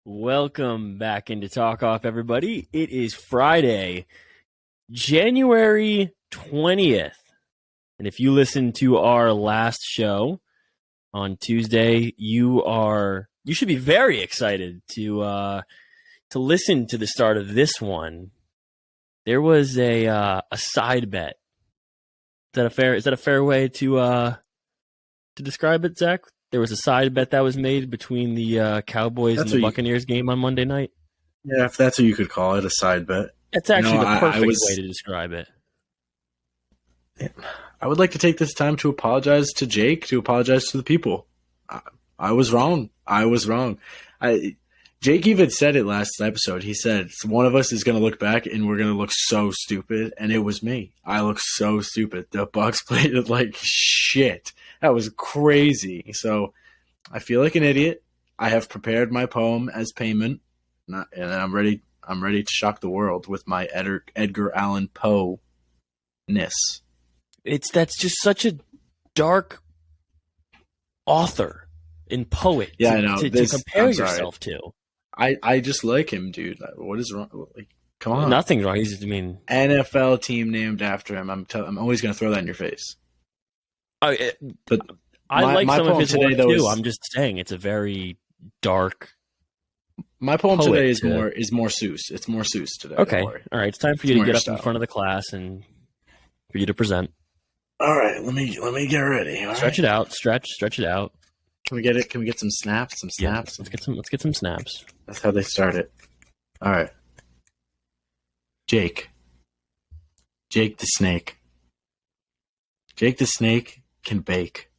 Welcome back into Talk Off, everybody. It is Friday, January 20th. And if you listened to our last show on Tuesday, you should be very excited to listen to the start of this one. There was a side bet. Is that a fair way to describe it, Zach? There was a side bet that was made between the Cowboys and the Buccaneers game on Monday night. Yeah, if that's what you could call it, a side bet. That's actually the perfect way to describe it. I would like to take this time to apologize to Jake, to apologize to the people. I was wrong. Jake even said it last episode. He said, one of us is going to look back and we're going to look so stupid. And it was me. I looked so stupid. The Bucs played it like shit. That was crazy. So I feel like an idiot. I have prepared my poem as payment. And I'm ready to shock the world with my Edgar Allan Poe-ness. That's just such a dark author and poet to compare yourself to. I just like him, dude. What is wrong? Like, come on. Nothing's wrong. NFL team named after him. I'm always going to throw that in your face. I like some of his work too. I'm just saying it's a very dark. My poem today is more Seuss. It's more Seuss today. Okay, all right. It's time for you to get up in front of the class and for you to present. All right, let me get ready. Stretch it out. Stretch it out. Can we get it? Can we get some snaps? Some snaps. Yeah, let's get some snaps. That's how they start it. All right. Jake the snake. Jake the snake can bake.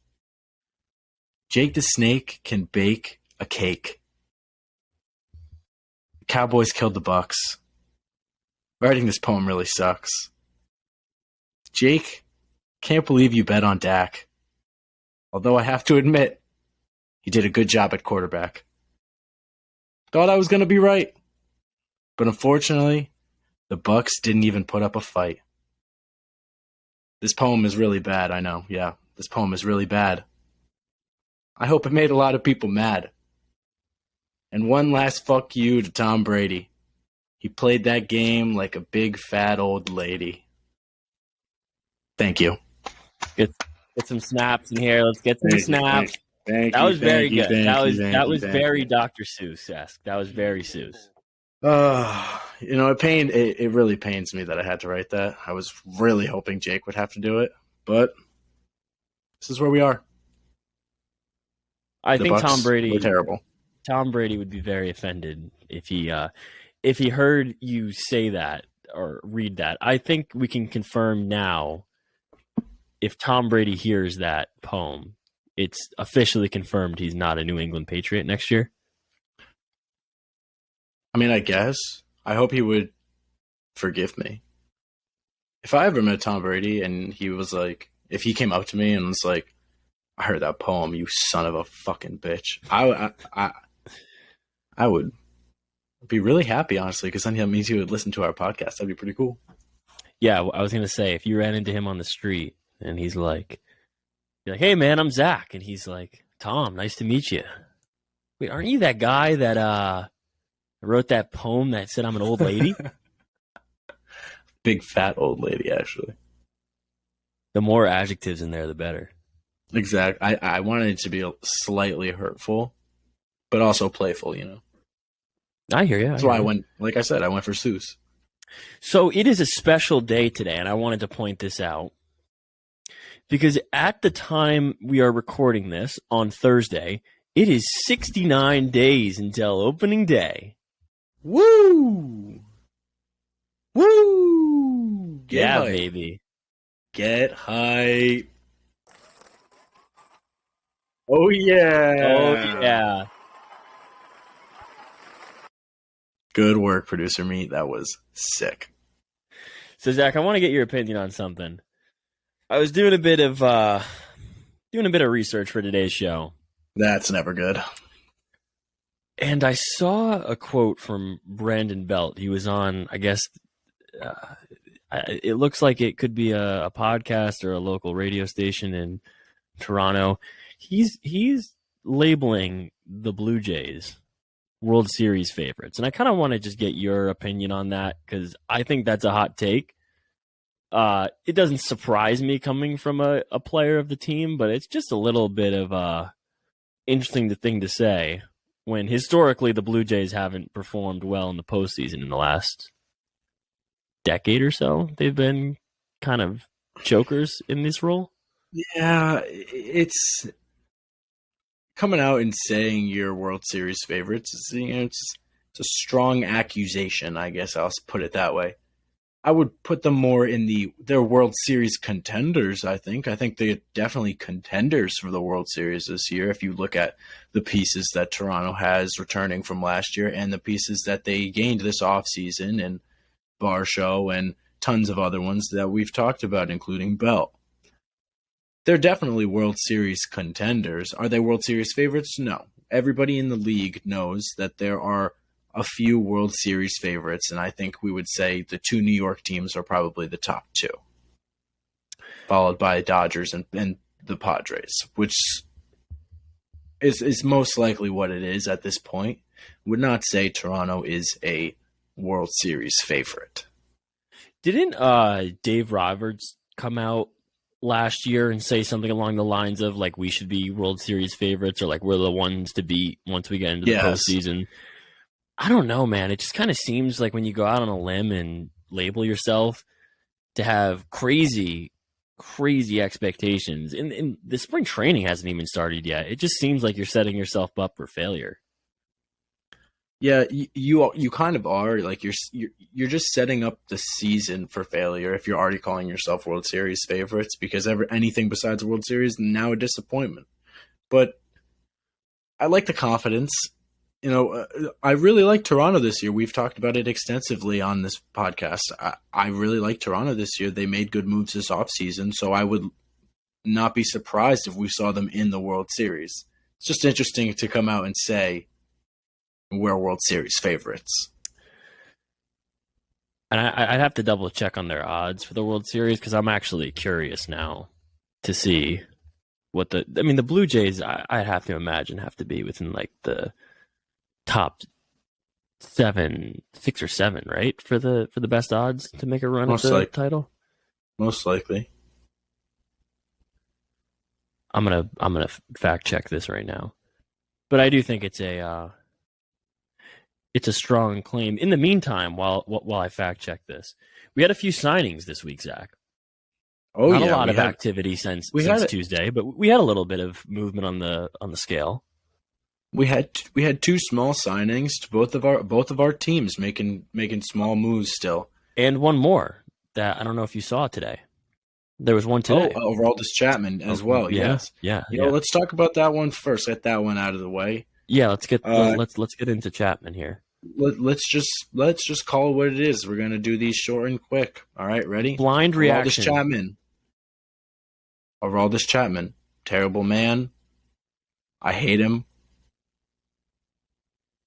Jake the snake can bake a cake. The Cowboys killed the Bucs. Writing this poem really sucks. Jake, can't believe you bet on Dak. Although I have to admit, he did a good job at quarterback. Thought I was going to be right. But unfortunately, the Bucs didn't even put up a fight. This poem is really bad, I know. Yeah, this poem is really bad. I hope it made a lot of people mad. And one last fuck you to Tom Brady. He played that game like a big fat old lady. Thank you. Get some snaps in here. Let's get some snaps. That was very good. That was very Dr. Seuss-esque. That was very Seuss. It really pains me that I had to write that. I was really hoping Jake would have to do it, but this is where we are. I think Tom Brady were terrible. Tom Brady would be very offended if he heard you say that or read that. I think we can confirm now, if Tom Brady hears that poem, it's officially confirmed he's not a New England Patriot next year. I mean, I guess. I hope he would forgive me. If I ever met Tom Brady and he was like, if he came up to me and was like, I heard that poem, you son of a fucking bitch. I would be really happy, honestly, because then that means he would listen to our podcast. That'd be pretty cool. Yeah, I was going to say, if you ran into him on the street and he's like, you're like, hey, man, I'm Zach. And he's like, Tom, nice to meet you. Wait, aren't you that guy that wrote that poem that said I'm an old lady? Big fat old lady, actually. The more adjectives in there, the better. Exactly. I wanted it to be slightly hurtful, but also playful, you know. I hear you. That's why I went, like I said, I went for Seuss. So it is a special day today, and I wanted to point this out. Because at the time we are recording this on Thursday, it is 69 days until opening day. Woo! Woo! Yeah, baby. Get hype. Oh, yeah. Oh, yeah. Good work, Producer Meat. That was sick. So, Zach, I want to get your opinion on something. I was doing a bit of research for today's show, That's never good. And I saw a quote from Brandon Belt. He was on, I guess, it looks like it could be a podcast or a local radio station in Toronto. He's labeling the Blue Jays World Series favorites, and I kind of want to just get your opinion on that because I think that's a hot take. It doesn't surprise me coming from a player of the team, but it's just a little bit of a interesting thing to say when historically the Blue Jays haven't performed well in the postseason in the last decade or so. They've been kind of chokers in this role. Yeah, it's coming out and saying you're World Series favorites. It's a strong accusation, I guess I'll put it that way. I would put them more in their World Series contenders, I think. I think they're definitely contenders for the World Series this year if you look at the pieces that Toronto has returning from last year and the pieces that they gained this offseason and Varsho and tons of other ones that we've talked about, including Bell. They're definitely World Series contenders. Are they World Series favorites? No. Everybody in the league knows that there are a few World Series favorites, and I think we would say the two New York teams are probably the top two, followed by Dodgers and the Padres, which is most likely what it is at this point. Would not say Toronto is a World Series favorite. Didn't Dave Roberts come out last year and say something along the lines of like we should be World Series favorites or like we're the ones to beat once we get into the postseason? I don't know, man. It just kind of seems like when you go out on a limb and label yourself to have crazy expectations. And the spring training hasn't even started yet. It just seems like you're setting yourself up for failure. Yeah, you kind of are. Like you're just setting up the season for failure if you're already calling yourself World Series favorites, because anything besides the World Series is now a disappointment. But I like the confidence. You know, I really like Toronto this year. We've talked about it extensively on this podcast. I really like Toronto this year. They made good moves this offseason, so I would not be surprised if we saw them in the World Series. It's just interesting to come out and say we're World Series favorites. And I'd have to double check on their odds for the World Series because I'm actually curious now to see what the Blue Jays, I'd have to imagine, have to be within like the top 6 or 7, right? For the best odds to make a run at the title. Most likely. I'm gonna fact check this right now, but I do think it's a strong claim. In the meantime, while I fact check this, we had a few signings this week, Zach. Oh, not a lot of activity since Tuesday, but we had a little bit of movement on the scale. We had 2 small signings to both of our teams making small moves still, and one more that I don't know if you saw today. There was one today. Oh, Aroldis Chapman as well. Yeah, yes. Yeah. Let's talk about that one first. Get that one out of the way. Yeah, let's get into Chapman here. Let's just call it what it is. We're gonna do these short and quick. All right, ready? Blind reaction. Aroldis Chapman, terrible man. I hate him.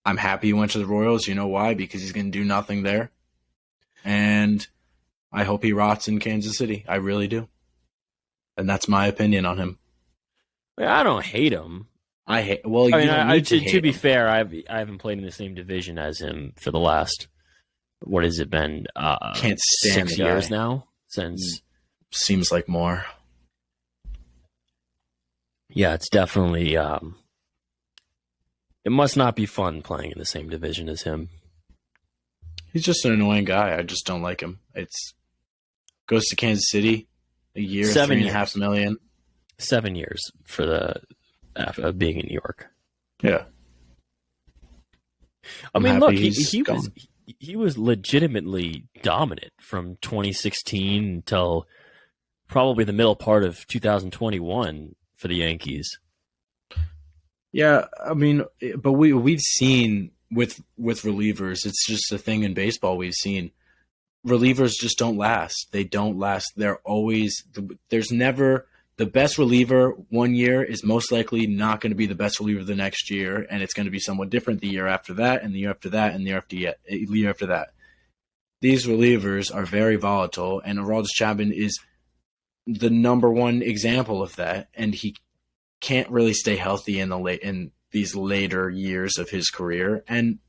I'm happy he went to the Royals. You know why? Because he's going to do nothing there. And I hope he rots in Kansas City. I really do. And that's my opinion on him. I don't hate him. To be fair, I haven't played in the same division as him for the last, what has it been? Can't stand 6 years now since. Seems like more. Yeah, it's definitely. It must not be fun playing in the same division as him. He's just an annoying guy. I just don't like him. Goes to Kansas City, a year, $3.5 million. 7 years for being in New York. Yeah. Look, he was legitimately dominant from 2016 until probably the middle part of 2021 for the Yankees. Yeah, but we've seen with relievers, it's just a thing in baseball we've seen. Relievers just don't last. They don't last. There's never the best reliever one year is most likely not going to be the best reliever the next year, and it's going to be somewhat different the year after that, and the year after that, and the year after that. These relievers are very volatile, and Aroldis Chapman is the number one example of that, and he can't really stay healthy in these later years of his career. And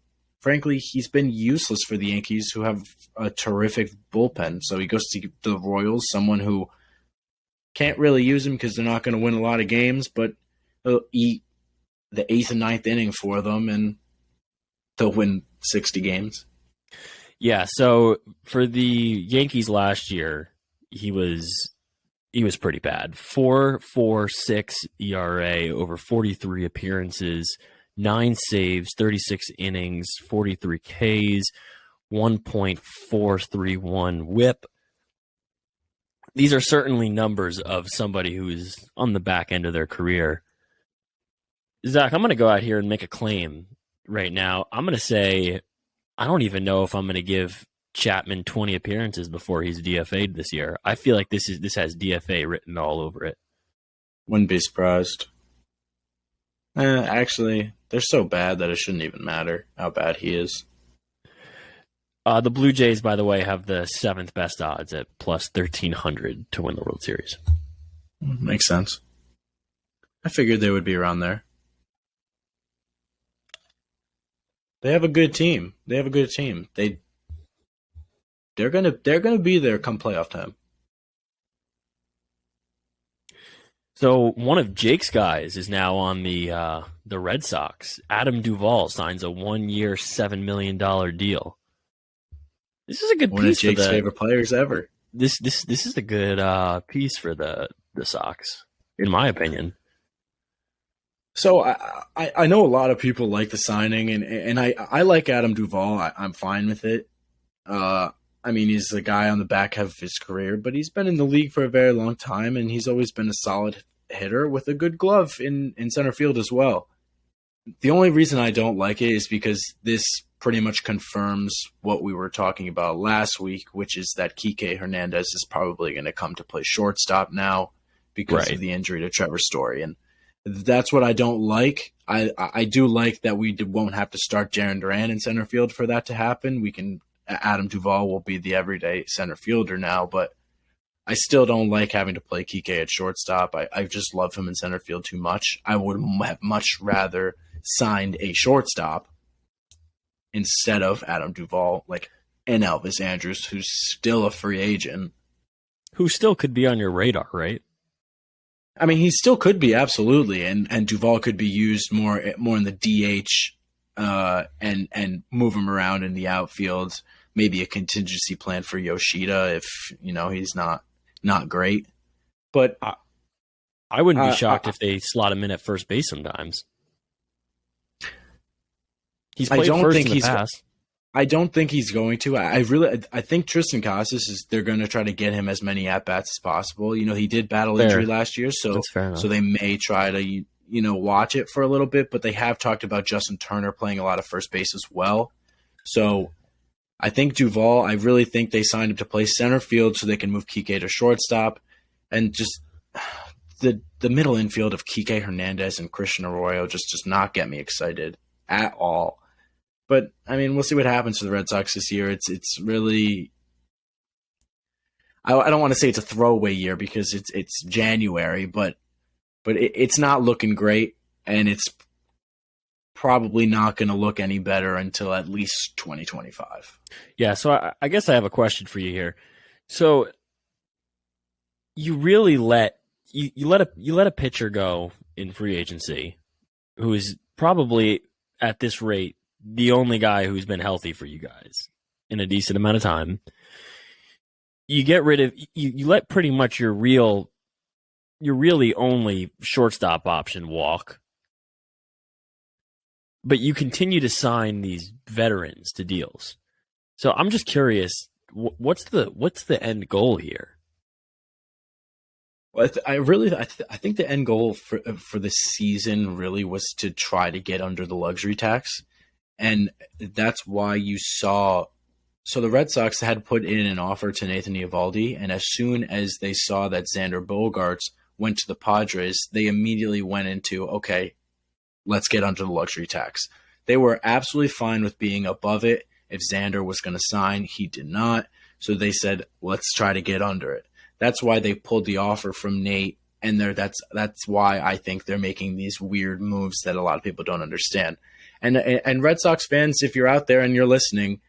frankly, he's been useless for the Yankees, who have a terrific bullpen. So he goes to the Royals, someone who can't really use him because they're not going to win a lot of games, but he'll eat the 8th and 9th inning for them, and they'll win 60 games. Yeah, so for the Yankees last year, he was pretty bad. 4.46 ERA over 43 appearances, 9 saves, 36 innings, 43 Ks, 1.431 WHIP. These are certainly numbers of somebody who is on the back end of their career. Zach, I'm going to go out here and make a claim right now. I'm going to say I don't even know if I'm going to give Chapman 20 appearances before he's DFA'd this year. I feel like this has DFA written all over it. Wouldn't be surprised. Actually, they're so bad that it shouldn't even matter how bad he is. The Blue Jays, by the way, have the 7th best odds at plus 1,300 to win the World Series. Makes sense. I figured they would be around there. They have a good team. They're gonna be there come playoff time. So one of Jake's guys is now on the Red Sox. Adam Duvall signs a 1-year, $7 million deal. This is a good piece. One of Jake's favorite players ever. This is a good piece for the Sox, in my opinion. So I know a lot of people like the signing, and I like Adam Duvall. I'm fine with it. I mean, he's a guy on the back half of his career, but he's been in the league for a very long time, and he's always been a solid hitter with a good glove in center field as well. The only reason I don't like it is because this pretty much confirms what we were talking about last week, which is that Kike Hernandez is probably going to come to play shortstop now because of the injury to Trevor Story. And that's what I don't like. I do like that we won't have to start Jarren Duran in center field for that to happen. Adam Duvall will be the everyday center fielder now, but I still don't like having to play Kike at shortstop. I just love him in center field too much. I would have much rather signed a shortstop instead of Adam Duvall, and Elvis Andrus, who's still a free agent. Who still could be on your radar, right? I mean, he still could be, absolutely, and Duvall could be used more in the DH and move him around in the outfield. Maybe a contingency plan for Yoshida if he's not great. But I wouldn't be shocked if they slot him in at first base sometimes. He's played first in the past. I don't think he's going to. I think Tristan Casas they're going to try to get him as many at bats as possible. He did battle injury last year, so they may try to watch it for a little bit. But they have talked about Justin Turner playing a lot of first base as well. So I think Duvall. I really think they signed him to play center field so they can move Kike to shortstop, and just the middle infield of Kike Hernandez and Christian Arroyo just does not get me excited at all. But, I mean, we'll see what happens to the Red Sox this year. It's really – I don't want to say it's a throwaway year because it's January, but it's not looking great, and it's probably not going to look any better until at least 2025. Yeah, so I guess I have a question for you here. So you really let a pitcher go in free agency who is probably at this rate the only guy who's been healthy for you guys in a decent amount of time. You get rid of you let pretty much your really only shortstop option walk, but you continue to sign these veterans to deals. So I'm just curious, what's the end goal here? Well, I think the end goal for this season really was to try to get under the luxury tax. And that's why you saw – so the Red Sox had put in an offer to Nathan Eovaldi, and as soon as they saw that Xander Bogaerts went to the Padres, they immediately went into, okay, let's get under the luxury tax. They were absolutely fine with being above it. If Xander was going to sign, he did not. So they said, let's try to get under it. That's why they pulled the offer from Nate. And that's why I think they're making these weird moves that a lot of people don't understand. And Red Sox fans, if you're out there and you're listening,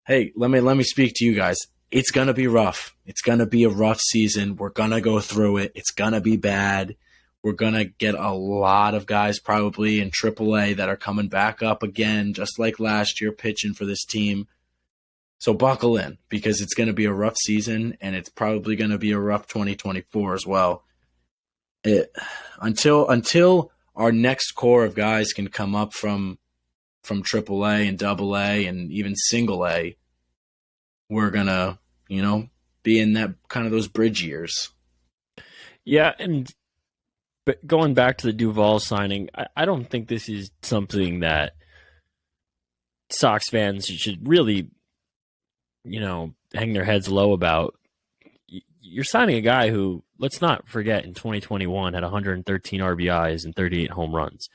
hey, let me speak to you guys. It's gonna be rough. It's gonna be a rough season. We're gonna go through it. It's gonna be bad. We're gonna get a lot of guys probably in AAA that are coming back up again, just like last year, pitching for this team. So buckle in, because it's gonna be a rough season, and it's probably gonna be a rough 2024 as well. Until our next core of guys can come up from AAA and AA and even single A, we're gonna, be in that kind of those bridge years. Yeah, but going back to the Duvall signing, I don't think this is something that Sox fans should really, hang their heads low about. You're signing a guy who, let's not forget, in 2021 had 113 RBIs and 38 home runs.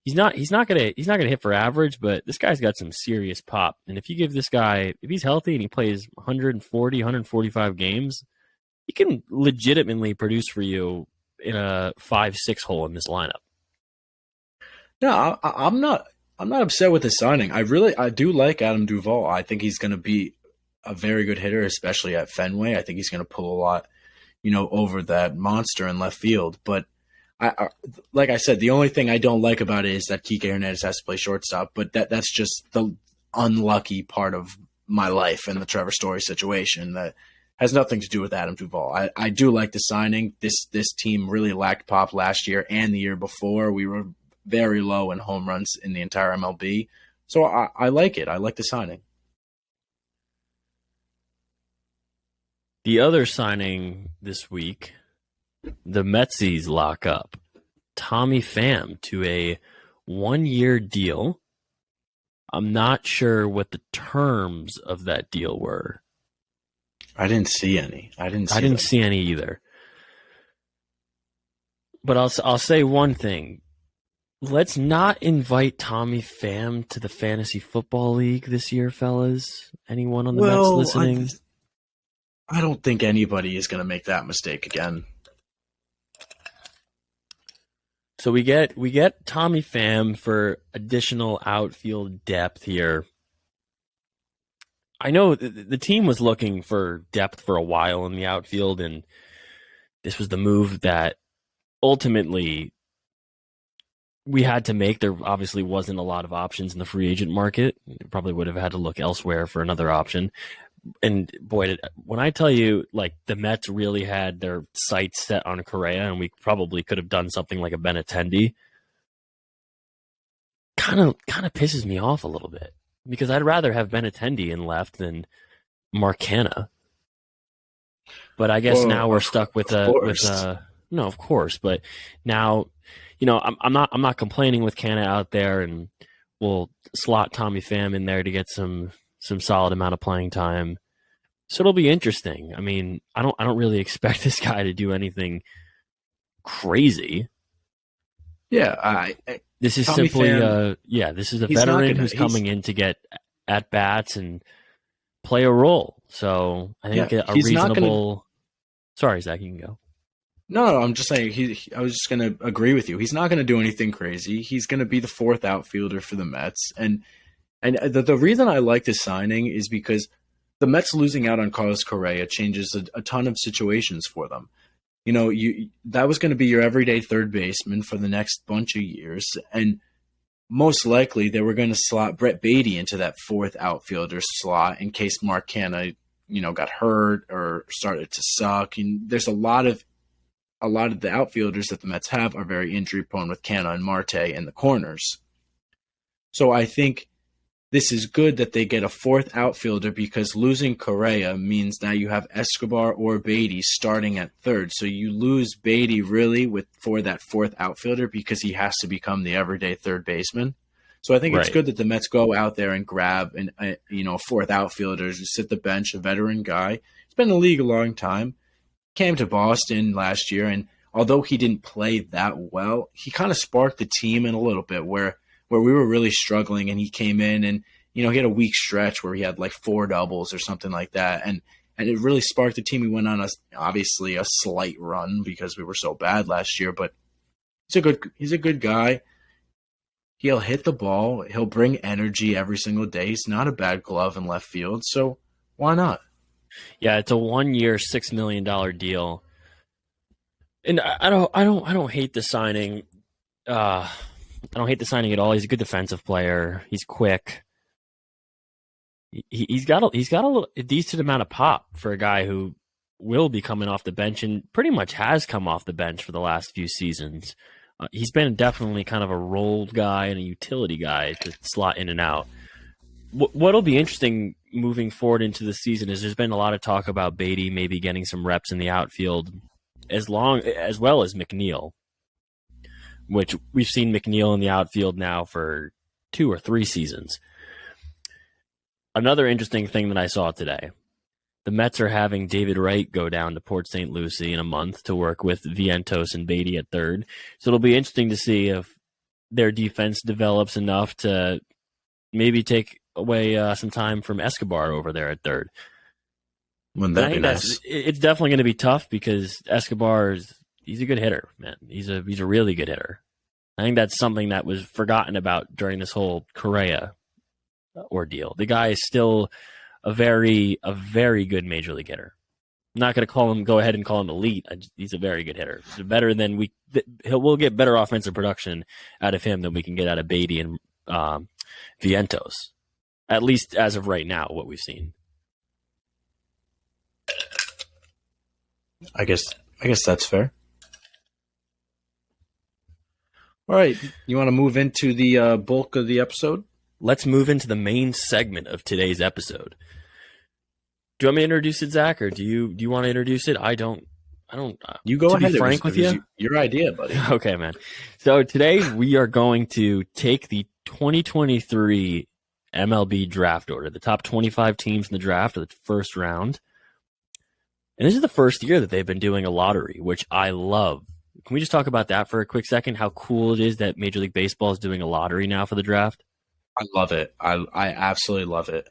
He's not gonna hit for average, but this guy's got some serious pop. And if you give this guy, if he's healthy and he plays 140, 145 games, he can legitimately produce for you in a 5-6 hole in this lineup. No, I'm not upset with the signing. I do like Adam Duvall. I think he's going to be a very good hitter, especially at Fenway. I think he's going to pull a lot, over that monster in left field. But like I said, the only thing I don't like about it is that Kike Hernandez has to play shortstop. But that's just the unlucky part of my life and the Trevor Story situation that has nothing to do with Adam Duvall. I do like the signing. This team really lacked pop last year and the year before. We were very low in home runs in the entire MLB. So I like it. I like the signing. The other signing this week, the Metsies lock up Tommy Pham to a 1-year deal. I'm not sure what the terms of that deal were. I didn't see any. I didn't see any either. But I'll say one thing. Let's not invite Tommy Pham to the Fantasy Football League this year, fellas. Anyone on the Mets listening? I don't think anybody is going to make that mistake again. So we get Tommy Pham for additional outfield depth here. I know the team was looking for depth for a while in the outfield, and this was the move that ultimately we had to make. There obviously wasn't a lot of options in the free agent market. Probably would have had to look elsewhere for another option. And boy, when I tell you, like, the Mets really had their sights set on Correa, and we probably could have done something like a Benintendi, kind of pisses me off a little bit, because I'd rather have Benintendi in left than Mark Canha. But I guess now we're stuck with no, of course. But now, I'm not complaining with Canha out there, and we'll slot Tommy Pham in there to get some solid amount of playing time. So it'll be interesting. I mean, I don't really expect this guy to do anything crazy. Yeah, this is Tommy simply Pham, this is a veteran who's coming in to get at bats and play a role. So I think a reasonable. Sorry, Zach, you can go. No, I'm just saying. I was just going to agree with you. He's not going to do anything crazy. He's going to be the fourth outfielder for the Mets, and the reason I like this signing is because the Mets losing out on Carlos Correa changes a ton of situations for them. That was going to be your everyday third baseman for the next bunch of years, and most likely they were going to slot Brett Baty into that fourth outfielder slot in case Mark Canha, got hurt or started to suck. And there's a lot of the outfielders that the Mets have are very injury prone, with Canha and Marte in the corners. So I think this is good that they get a fourth outfielder, because losing Correa means now you have Escobar or Beatty starting at third. So you lose Beatty really for that fourth outfielder, because he has to become the everyday third baseman. So I think it's good that the Mets go out there and grab a fourth outfielder to sit the bench, a veteran guy. He's been in the league a long time. Came to Boston last year, and although he didn't play that well, he kind of sparked the team in a little bit where we were really struggling, and he came in and, he had a weak stretch where he had like 4 doubles or something like that. And it really sparked the team. He went on obviously a slight run because we were so bad last year, but he's a good guy. He'll hit the ball. He'll bring energy every single day. He's not a bad glove in left field, so why not? Yeah, it's a 1-year, $6 million deal, and I don't hate the signing. I don't hate the signing at all. He's a good defensive player. He's quick. He's got a decent amount of pop for a guy who will be coming off the bench and pretty much has come off the bench for the last few seasons. He's been definitely kind of a rolled guy and a utility guy to slot in and out. What'll be interesting moving forward into the season is there's been a lot of talk about Beatty maybe getting some reps in the outfield as well as McNeil, which we've seen McNeil in the outfield now for 2 or 3 seasons. Another interesting thing that I saw today, the Mets are having David Wright go down to Port St. Lucie in a month to work with Vientos and Beatty at third. So it'll be interesting to see if their defense develops enough to maybe take away some time from Escobar over there at third. Wouldn't that be nice? It's definitely going to be tough because Escobar he's a good hitter, man. He's a really good hitter. I think that's something that was forgotten about during this whole Correa ordeal. The guy is still a very good major league hitter. I'm not going to go ahead and call him elite. He's a very good hitter. He's better than we'll get better offensive production out of him than we can get out of Beatty and Vientos. At least as of right now, what we've seen. I guess that's fair. All right, you want to move into the bulk of the episode? Let's move into the main segment of today's episode. Do you want me to introduce it, Zach, or do you want to introduce it? I don't. You go ahead. To be frank with you, your idea, buddy. Okay, man. So today we are going to take the 2023 MLB draft order, the top 25 teams in the draft of the first round. And this is the first year that they've been doing a lottery, which I love. Can we just talk about that for a quick second? How cool it is that Major League Baseball is doing a lottery now for the draft? I love it. I absolutely love it.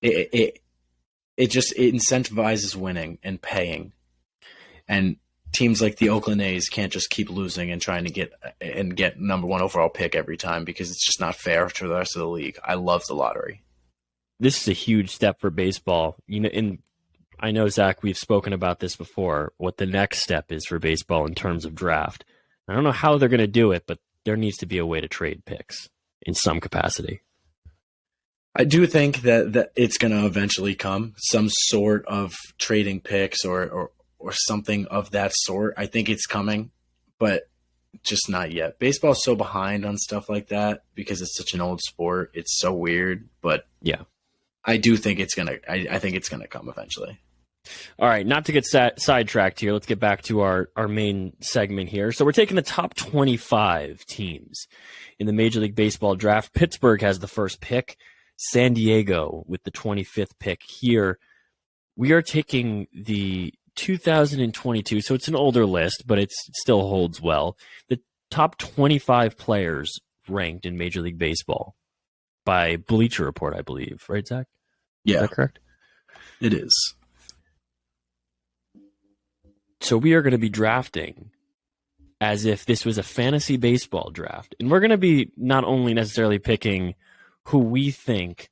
It incentivizes winning and paying. And teams like the Oakland A's can't just keep losing and trying to get number 1 overall pick every time because it's just not fair to the rest of the league. I love the lottery. This is a huge step for baseball. I know, Zach, we've spoken about this before, what the next step is for baseball in terms of draft. I don't know how they're going to do it, but there needs to be a way to trade picks in some capacity. I do think that it's going to eventually come, some sort of trading picks or something of that sort. I think it's coming, but just not yet. Baseball's so behind on stuff like that because it's such an old sport. It's so weird, but yeah, I do think it's I think it's gonna come eventually. All right, not to get sidetracked here, let's get back to our main segment here. So we're taking the top 25 teams in the Major League Baseball draft. Pittsburgh has the first pick. San Diego with the 25th pick here. We are taking the 2022, so it's an older list, but it still holds well. The top 25 players ranked in Major League Baseball by Bleacher Report, I believe. Right, Zach? Yeah. Is that correct? It is. So we are going to be drafting as if this was a fantasy baseball draft. And we're going to be not only necessarily picking who we think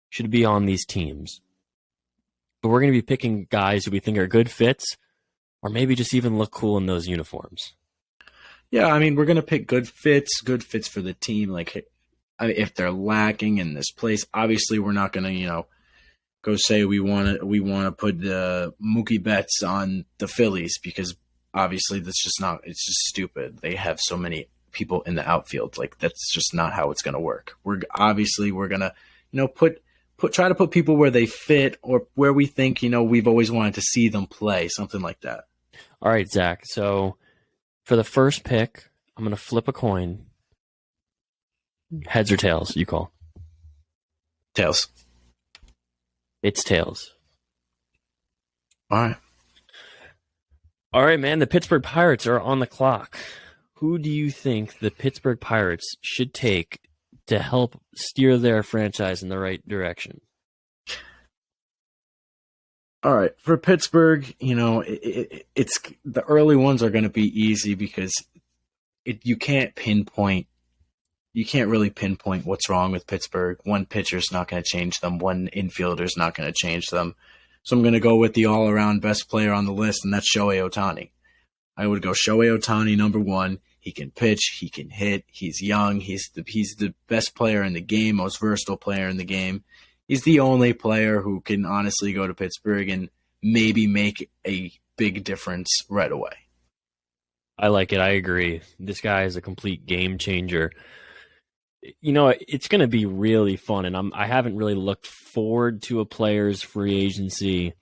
should be on these teams, but we're going to be picking guys who we think are good fits or maybe just even look cool in those uniforms. Yeah, I mean, we're going to pick good fits for the team. Like, if they're lacking in this place, obviously we're not going to, go say we want to put the Mookie Betts on the Phillies because obviously it's just stupid. They have so many people in the outfield. Like, that's just not how it's going to work. We're going to, try to put people where they fit or where we think, we've always wanted to see them play, something like that. All right, Zach. So for the first pick, I'm going to flip a coin. Heads or tails, you call. Tails. It's tails. All right. All right, man. The Pittsburgh Pirates are on the clock. Who do you think the Pittsburgh Pirates should take to help steer their franchise in the right direction? All right, for Pittsburgh, it's the early ones are going to be easy because you can't really pinpoint what's wrong with Pittsburgh. One pitcher's not going to change them. One infielder's not going to change them. So I'm going to go with the all-around best player on the list, and that's Shohei Ohtani. I would go Shohei Ohtani, number one. He can pitch. He can hit. He's young. He's the best player in the game, most versatile player in the game. He's the only player who can honestly go to Pittsburgh and maybe make a big difference right away. I like it. I agree. This guy is a complete game changer. It's going to be really fun, and I haven't really looked forward to a player's free agency.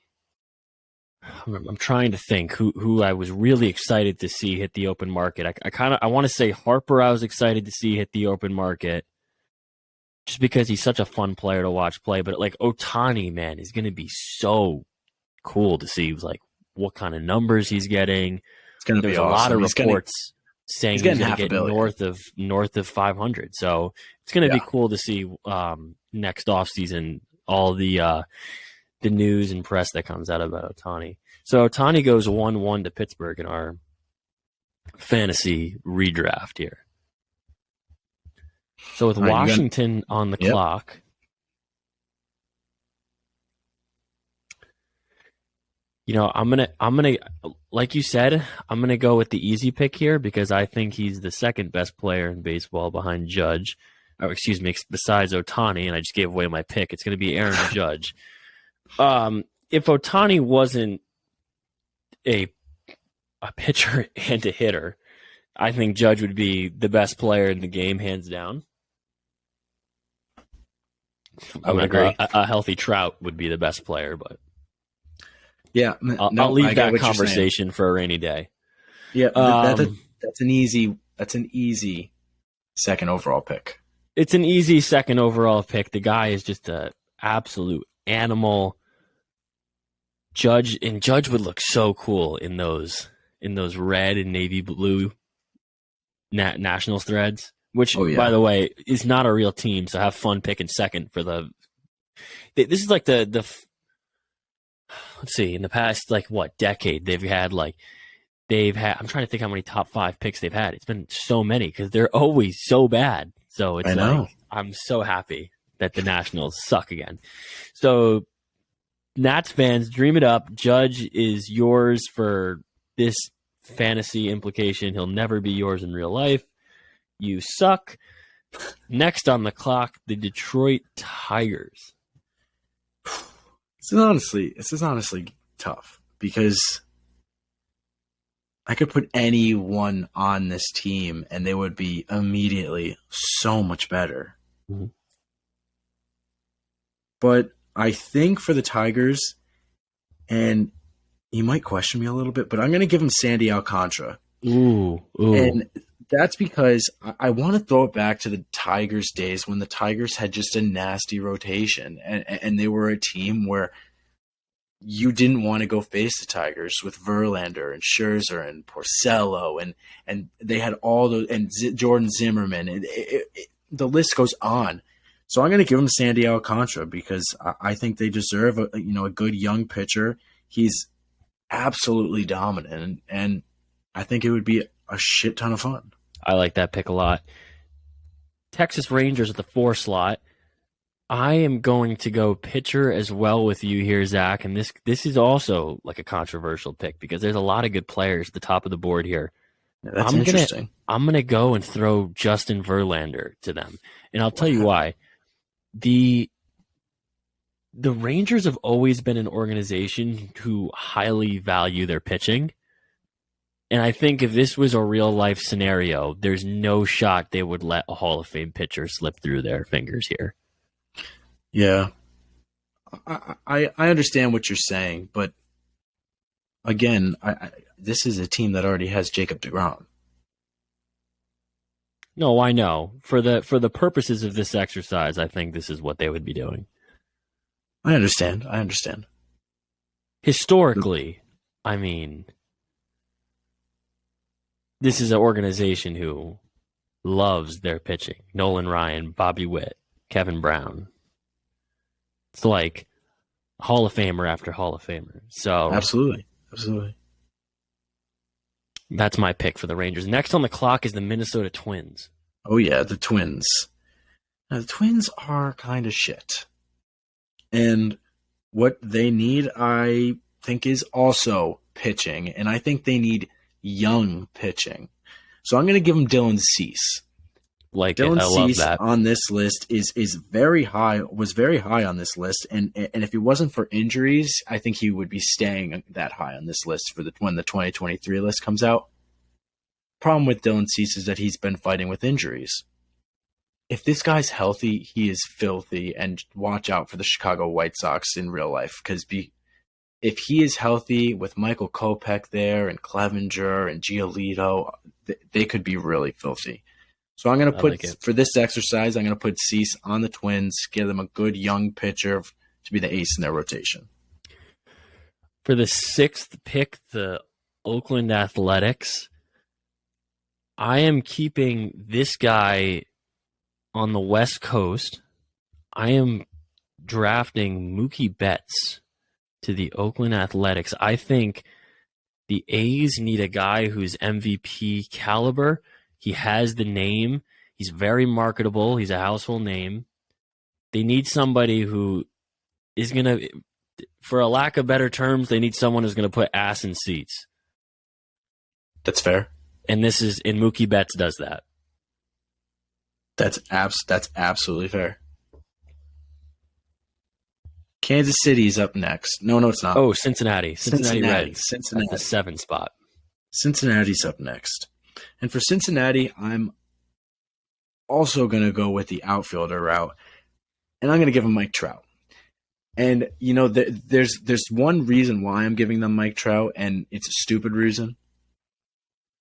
I'm trying to think who I was really excited to see hit the open market. I want to say Harper. I was excited to see hit the open market, just because he's such a fun player to watch play. But like Ohtani, man, is going to be so cool to see like what kind of numbers he's getting. It's going to be awesome. A lot of reports saying he's going to get north of 500. So it's going to be cool to see next offseason all the news and press that comes out about Ohtani. So Ohtani goes 1-1 to Pittsburgh in our fantasy redraft here. So with Washington on the clock, I'm gonna like you said, I'm gonna go with the easy pick here because I think he's the second best player in baseball behind Judge. Oh, excuse me, besides Ohtani, and I just gave away my pick. It's gonna be Aaron Judge. If Ohtani wasn't a pitcher and a hitter, I think Judge would be the best player in the game, hands down. I would agree. A healthy Trout would be the best player, but I'll leave that conversation for a rainy day. Yeah, that's an easy second overall pick. It's an easy second overall pick. The guy is just an absolute animal. Judge would look so cool in those red and navy blue Nationals threads. Which, by the way, is not a real team, so have fun picking second for the. This is like the let's see, in the past decade they've had. I'm trying to think how many top 5 picks they've had. It's been so many because they're always so bad. So it's I'm so happy that the Nationals suck again. So Nats fans, dream it up. Judge is yours for this fantasy implication. He'll never be yours in real life. You suck. Next on the clock, the Detroit Tigers. This is honestly tough because I could put anyone on this team and they would be immediately so much better. Mm-hmm. But I think for the Tigers, and you might question me a little bit, but I'm going to give him Sandy Alcantara. Ooh. And that's because I want to throw it back to the Tigers days when the Tigers had just a nasty rotation and they were a team where you didn't want to go face the Tigers with Verlander and Scherzer and Porcello and they had all those and Jordan Zimmerman. The list goes on. So I'm going to give him Sandy Alcantara because I think they deserve a good young pitcher. He's absolutely dominant and I think it would be a shit ton of fun. I like that pick a lot. Texas Rangers at the 4 slot. I am going to go pitcher as well with you here, Zach, and this is also like a controversial pick because there's a lot of good players at the top of the board here. Yeah, that's interesting. I'm going to go and throw Justin Verlander to them, and I'll tell you why. The Rangers have always been an organization who highly value their pitching. And I think if this was a real-life scenario, there's no shot they would let a Hall of Fame pitcher slip through their fingers here. Yeah. I understand what you're saying, but again, this is a team that already has Jacob deGrom. No, I know. For the purposes of this exercise, I think this is what they would be doing. I understand. Historically, I mean, this is an organization who loves their pitching. Nolan Ryan, Bobby Witt, Kevin Brown. It's like Hall of Famer after Hall of Famer. So Absolutely. that's my pick for the Rangers. Next on the clock is the Minnesota Twins. Oh, yeah, the Twins. Now, the Twins are kind of shit. And what they need, I think, is also pitching. And I think they need young pitching. So I'm going to give them Dylan Cease. Dylan Cease on this list is very high, was very high on this list. And if he wasn't for injuries, I think he would be staying that high on this list for when the 2023 list comes out. Problem with Dylan Cease is that he's been fighting with injuries. If this guy's healthy, he is filthy, and watch out for the Chicago White Sox in real life, because if he is healthy with Michael Kopech there and Clevenger and Giolito, they could be really filthy. So I'm going to put, for this exercise, I'm going to put Cease on the Twins, give them a good young pitcher to be the ace in their rotation. For the 6th pick, the Oakland Athletics, I am keeping this guy on the West Coast. I am drafting Mookie Betts to the Oakland Athletics. I think the A's need a guy who's MVP caliber. He has the name. He's very marketable. He's a household name. They need somebody who is going to, for a lack of better terms, they need someone who's going to put ass in seats. That's fair. And Mookie Betts does that. That's absolutely fair. Kansas City's up next. No, it's not. Oh, Cincinnati. Cincinnati Reds. Cincinnati. At the 7 spot. Cincinnati's up next. And for Cincinnati, I'm also going to go with the outfielder route. And I'm going to give him Mike Trout. And, there's one reason why I'm giving them Mike Trout, and it's a stupid reason.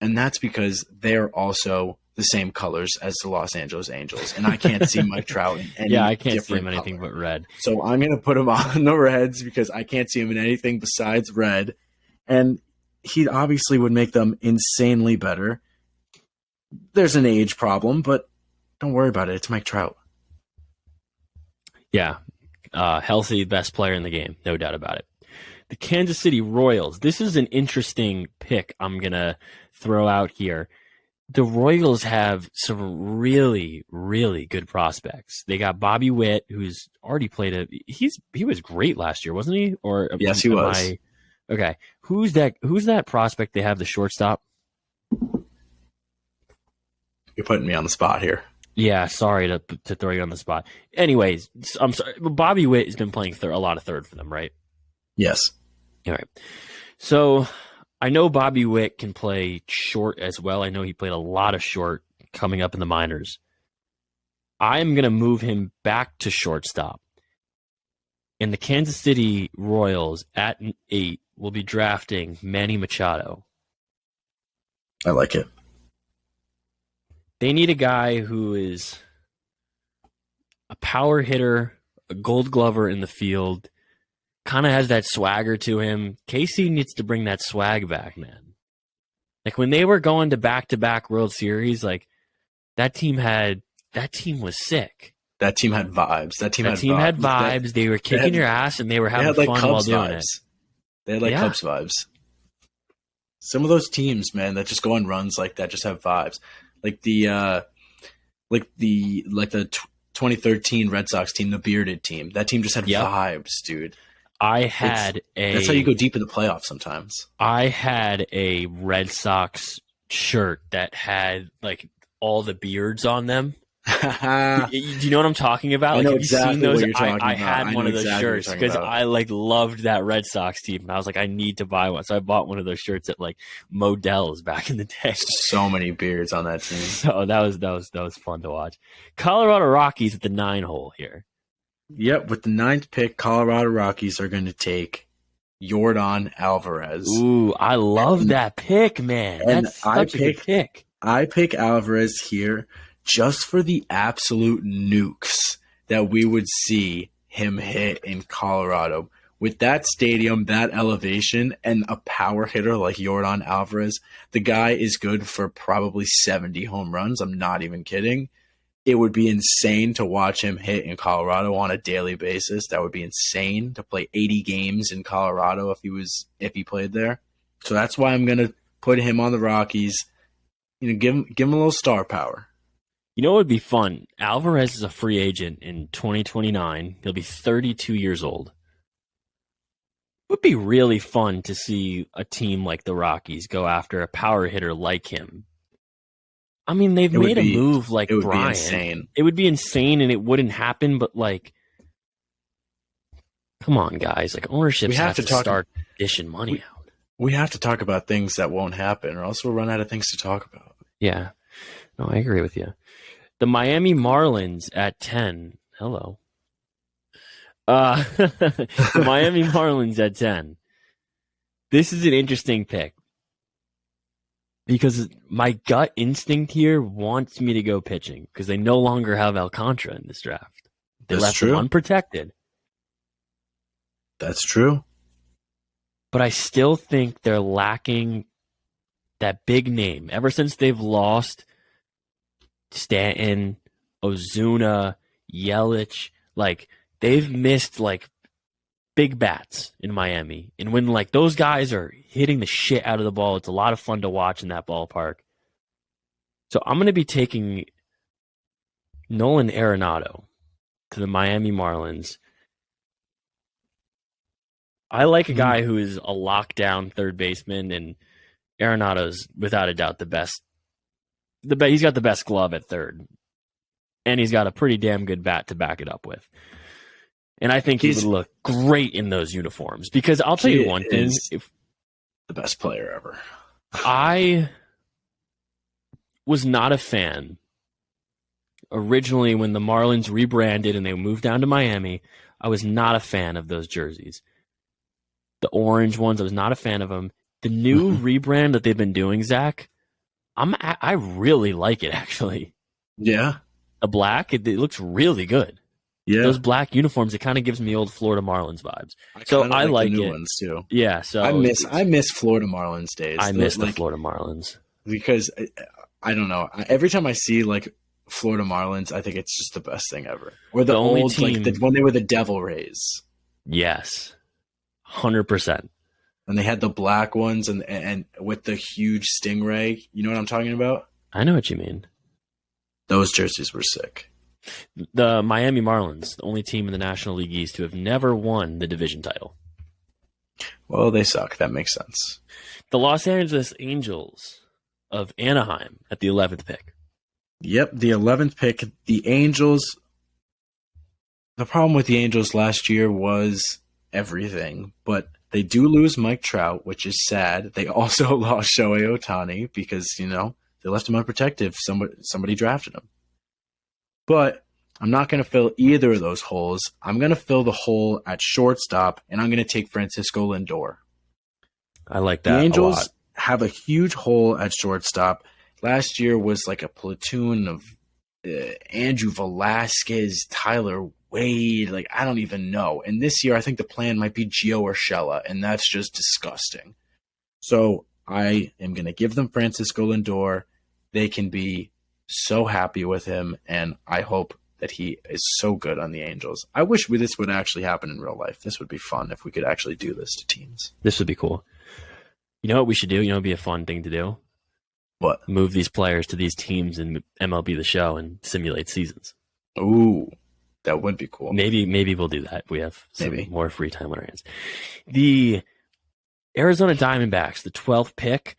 And that's because they're also the same colors as the Los Angeles Angels. And I can't see Mike Trout in any I can't see him in color. anything but red. So I'm going to put him on the Reds because I can't see him in anything besides red. And he obviously would make them insanely better. There's an age problem, but don't worry about it. It's Mike Trout. Yeah. Healthy, best player in the game. No doubt about it. The Kansas City Royals. This is an interesting pick I'm going to throw out here. The Royals have some really, really good prospects. They got Bobby Witt, who's already played he was great last year, wasn't he? Or yes, he was. Okay. Who's that prospect they have, the shortstop? You're putting me on the spot here. Yeah, sorry to throw you on the spot. Anyways, I'm sorry. Bobby Witt has been playing a lot of third for them, right? Yes. All right. So I know Bobby Witt can play short as well. I know he played a lot of short coming up in the minors. I'm going to move him back to shortstop. And the Kansas City Royals at 8 will be drafting Manny Machado. I like it. They need a guy who is a power hitter, a gold glover in the field, kind of has that swagger to him. KC needs to bring that swag back, man. Like when they were going to back-to-back World Series, like that team was sick. That team had vibes. That team had vibes. They were kicking your ass and they were having fun while doing it. They had Cubs vibes. Some of those teams, man, that just go on runs like that just have vibes. Like the 2013 Red Sox team, the bearded team. That team just had vibes, dude. That's how you go deep in the playoffs sometimes. I had a Red Sox shirt that had like all the beards on them. Do you know what I'm talking about? I know have exactly you seen those? What you're talking I about. had one of those shirts because I loved that Red Sox team, and I was like, I need to buy one. So I bought one of those shirts at like Modell's back in the day. So many beards on that team. So that was fun to watch. Colorado Rockies at the 9 hole here. Yep, with the 9th pick, Colorado Rockies are going to take Yordan Alvarez. Ooh, I love that pick, man. That's such a good pick. I pick Alvarez here just for the absolute nukes that we would see him hit in Colorado. with that stadium, that elevation, and a power hitter like Yordan Alvarez, the guy is good for probably 70 home runs. I'm not even kidding. It would be insane to watch him hit in Colorado on a daily basis. That would be insane to play 80 games in Colorado if he played there. So that's why I'm going to put him on the Rockies. Give him a little star power. You know what would be fun? Alvarez is a free agent in 2029. He'll be 32 years old. It would be really fun to see a team like the Rockies go after a power hitter like him. I mean, they've made a move like Bryant. It would be insane. It would be insane, and it wouldn't happen, but, like, come on, guys. Like, ownership has to start dishing money out. We have to talk about things that won't happen, or else we'll run out of things to talk about. Yeah. No, I agree with you. The Miami Marlins at 10. Hello. The Miami Marlins at 10. This is an interesting pick because my gut instinct here wants me to go pitching because they no longer have Alcantara in this draft. They left him unprotected. That's true. But I still think they're lacking that big name. Ever since they've lost Stanton, Ozuna, Yelich, like, they've missed, like, big bats in Miami. And when, like, those guys are hitting the shit out of the ball, it's a lot of fun to watch in that ballpark. So I'm going to be taking Nolan Arenado to the Miami Marlins. I like a guy who is a lockdown third baseman, and Arenado's without a doubt the best. He's got the best glove at third, and he's got a pretty damn good bat to back it up with. And I think he would look great in those uniforms because I'll tell you one thing: the best player ever. I was not a fan originally when the Marlins rebranded and they moved down to Miami. I was not a fan of those jerseys. The orange ones, I was not a fan of them. The new rebrand that they've been doing, Zach, I really like it, actually. Yeah. The black, it looks really good. Yeah. Those black uniforms, it kind of gives me old Florida Marlins vibes. I like the new ones too. Yeah, so I miss Florida Marlins days. I miss the Florida Marlins. Because I don't know. Every time I see like Florida Marlins, I think it's just the best thing ever. Or the old team, like when they were the Devil Rays. Yes. 100%. And they had the black ones and with the huge stingray. You know what I'm talking about? I know what you mean. Those jerseys were sick. The Miami Marlins, the only team in the National League East to have never won the division title. Well, they suck. That makes sense. The Los Angeles Angels of Anaheim at the 11th pick. Yep, the 11th pick. The Angels. The problem with the Angels last year was everything, but they do lose Mike Trout, which is sad. They also lost Shohei Ohtani because, they left him unprotected. Somebody drafted him. But I'm not going to fill either of those holes. I'm going to fill the hole at shortstop, and I'm going to take Francisco Lindor. I like that. The Angels a lot. Have a huge hole at shortstop. Last year was like a platoon of Andrew Velasquez, Tyler Wade, like I don't even know. And this year I think the plan might be Gio Urshela, and that's just disgusting. So I am going to give them Francisco Lindor. They can be so happy with him, and I hope that he is so good on the Angels. I wish this would actually happen in real life. This would be fun if we could actually do this to teams. This would be cool. You know what we should do? You know what would be a fun thing to do? What? Move these players to these teams in MLB The Show and simulate seasons. Ooh, that would be cool. Maybe we'll do that. We have some more free time on our hands. The Arizona Diamondbacks, the 12th pick.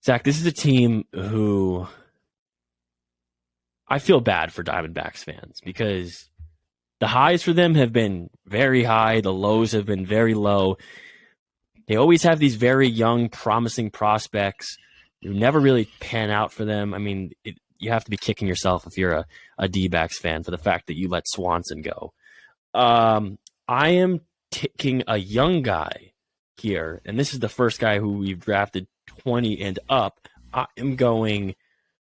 Zach, this is a team who I feel bad for Diamondbacks fans because the highs for them have been very high. The lows have been very low. They always have these very young, promising prospects who never really pan out for them. I mean, you have to be kicking yourself if you're a D-backs fan for the fact that you let Swanson go. I am taking a young guy here, and this is the first guy who we've drafted 20 and up. I am going,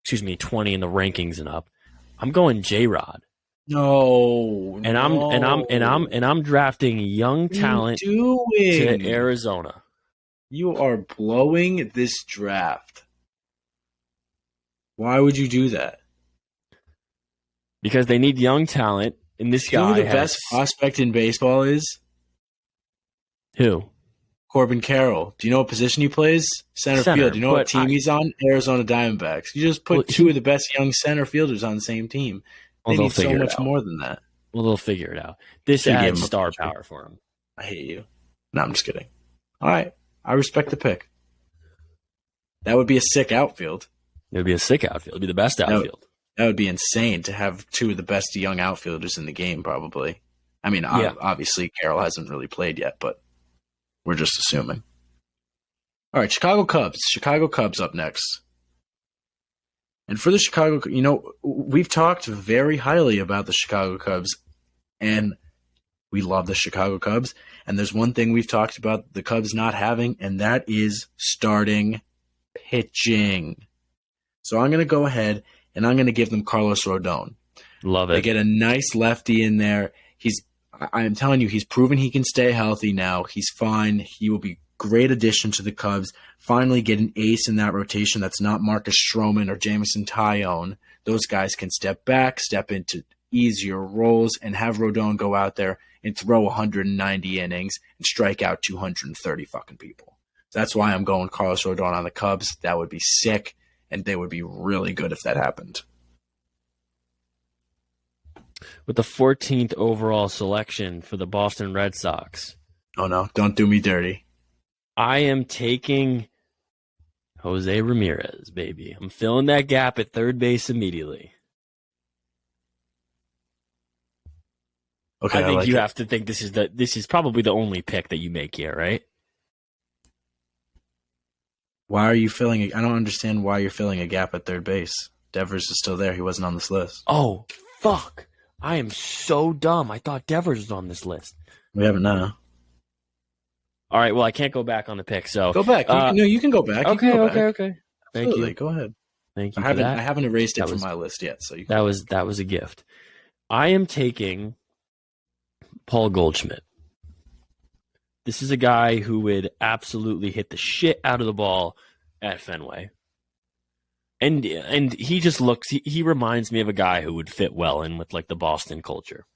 20 in the rankings and up. I'm going J-Rod No, And I'm drafting young What are you talent to doing? Arizona You are blowing this draft. Why would you do that? because they need young talent. And this Do you know guy who the has best prospect in baseball is? who? Corbin Carroll. Do you know what position he plays? Center field. Do you know what team he's on? Arizona Diamondbacks. You just put two of the best young center fielders on the same team. They need so much more than that. Well, they'll figure it out. This adds star power for him. I hate you. No, I'm just kidding. All right. I respect the pick. That would be a sick outfield. It would be a sick outfield. It would be the best outfield. That would be insane to have two of the best young outfielders in the game, probably. I mean, obviously, Carroll hasn't really played yet, but we're just assuming. All right, Chicago Cubs. Chicago Cubs up next. And for the Chicago, we've talked very highly about the Chicago Cubs, and we love the Chicago Cubs. And there's one thing we've talked about the Cubs not having, and that is starting pitching. So I'm going to go ahead, and I'm going to give them Carlos Rodon. Love it. They get a nice lefty in there. I'm telling you, he's proven he can stay healthy now. He's fine. He will be great addition to the Cubs. Finally get an ace in that rotation that's not Marcus Stroman or Jameson Taillon. Those guys can step back, step into easier roles, and have Rodon go out there and throw 190 innings and strike out 230 fucking people. So that's why I'm going Carlos Rodon on the Cubs. That would be sick, and they would be really good if that happened. With the 14th overall selection for the Boston Red Sox. Oh, no. Don't do me dirty. I am taking Jose Ramirez, baby. I'm filling that gap at third base immediately. Okay, I think you have to think this is probably the only pick that you make here, right? Why are you filling I don't understand why you're filling a gap at third base. Devers is still there. He wasn't on this list. Oh, fuck. I am so dumb. I thought Devers was on this list. We haven't now. All right, well, I can't go back on the pick, so... Go back. You can go back. Okay. Thank Absolutely. you. Go ahead. Thank you for that. I haven't erased it from my list yet. So that was a gift. I am taking Paul Goldschmidt. This is a guy who would absolutely hit the shit out of the ball at Fenway. And he just looks, he reminds me of a guy who would fit well in with like the Boston culture.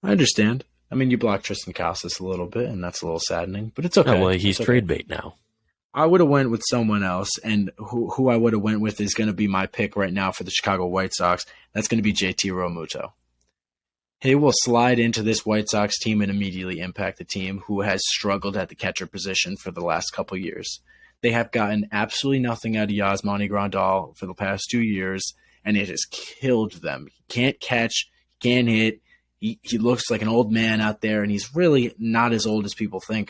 I understand. I mean, you blocked Tristan Casas a little bit, and that's a little saddening, but it's okay. Oh, well, he's trade bait now. I would have went with someone else, and who I would have went with is going to be my pick right now for the Chicago White Sox. That's going to be JT Realmuto. He will slide into this White Sox team and immediately impact the team who has struggled at the catcher position for the last couple years. They have gotten absolutely nothing out of Yasmani Grandal for the past 2 years, and it has killed them. He can't catch, he can't hit. He looks like an old man out there, and he's really not as old as people think.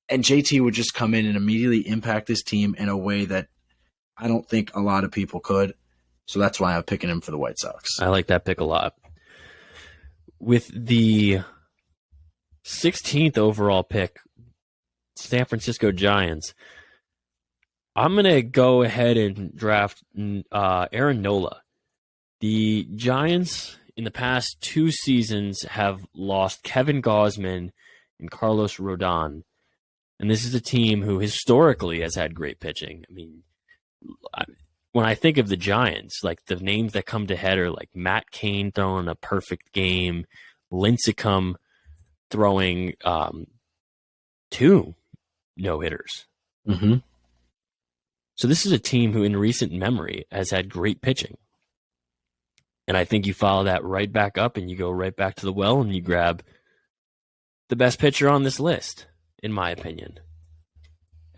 And JT would just come in and immediately impact this team in a way that I don't think a lot of people could. So that's why I'm picking him for the White Sox. I like that pick a lot. With the 16th overall pick, San Francisco Giants, I'm going to go ahead and draft Aaron Nola. The Giants in the past 2 seasons have lost Kevin Gausman and Carlos Rodon. And this is a team who historically has had great pitching. I mean, when I think of the Giants, like the names that come to head are like Matt Cain throwing a perfect game, Lincecum throwing 2 no-hitters. Mm-hmm. So this is a team who in recent memory has had great pitching. And I think you follow that right back up and you go right back to the well and you grab the best pitcher on this list, in my opinion.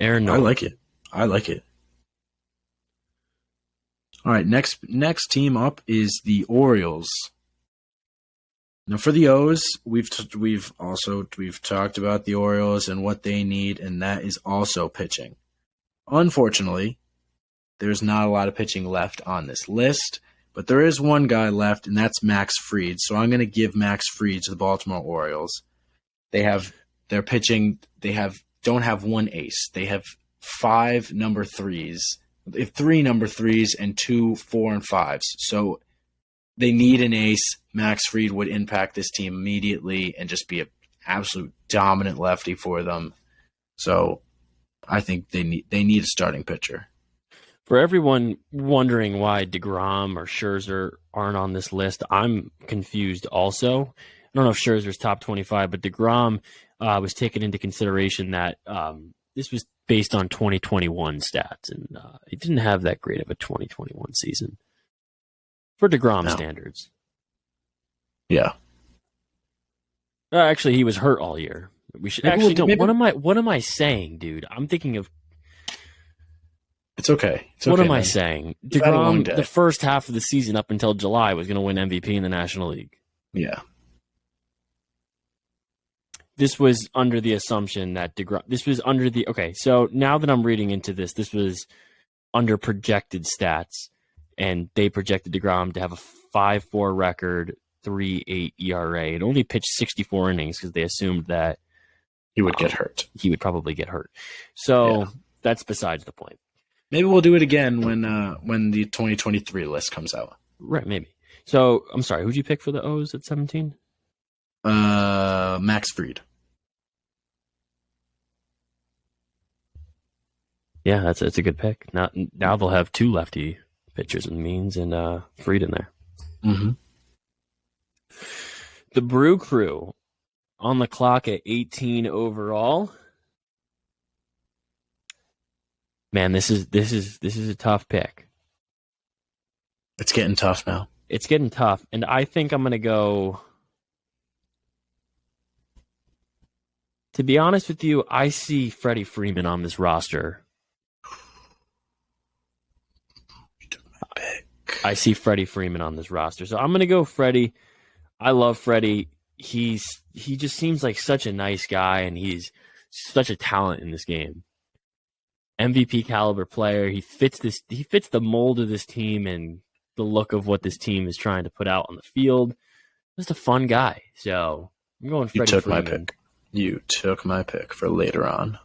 Aaron Nola. I like it. All right, next team up is the Orioles. Now for the O's, we've talked about the Orioles and what they need, and that is also pitching. Unfortunately, there's not a lot of pitching left on this list. But there is one guy left, and that's Max Fried. So I'm going to give Max Fried to the Baltimore Orioles. They have their pitching. They don't have one ace. They have 5 number 3s. They have 3 number 3s and 2 4 and 5s. So they need an ace. Max Fried would impact this team immediately and just be an absolute dominant lefty for them. So I think they need a starting pitcher. For everyone wondering why DeGrom or Scherzer aren't on this list, I'm confused also. I don't know if Scherzer's top 25, but DeGrom was taken into consideration that this was based on 2021 stats, and he didn't have that great of a 2021 season for DeGrom standards. Yeah. Actually, he was hurt all year. We should What am I saying, dude? I'm thinking of. It's okay. What am I saying? DeGrom, the first half of the season up until July, was going to win MVP in the National League. Yeah. This was under the assumption that DeGrom. This was under the. Okay, so now that I'm reading into this, this was under projected stats, and they projected DeGrom to have a 5.4 record, 3.8 ERA. It only pitched 64 innings because they assumed that he would get hurt. He would probably get hurt. So that's besides the point. Maybe we'll do it again when the 2023 list comes out. Right, maybe. So I'm sorry, who'd you pick for the O's at 17? Max Fried. Yeah, that's a good pick. Now they'll have two lefty pitchers in Means and Fried in there. Mm-hmm. The Brew Crew on the clock at 18 overall. Man, this is a tough pick. It's getting tough now. It's getting tough, and I think I'm going to go. To be honest with you, I see Freddie Freeman on this roster. I see Freddie Freeman on this roster, so I'm going to go Freddie. I love Freddie. He just seems like such a nice guy, and he's such a talent in this game. MVP caliber player. He fits the mold of this team and the look of what this team is trying to put out on the field. Just a fun guy. So I'm going Freddie Freeman. You took my pick for later on.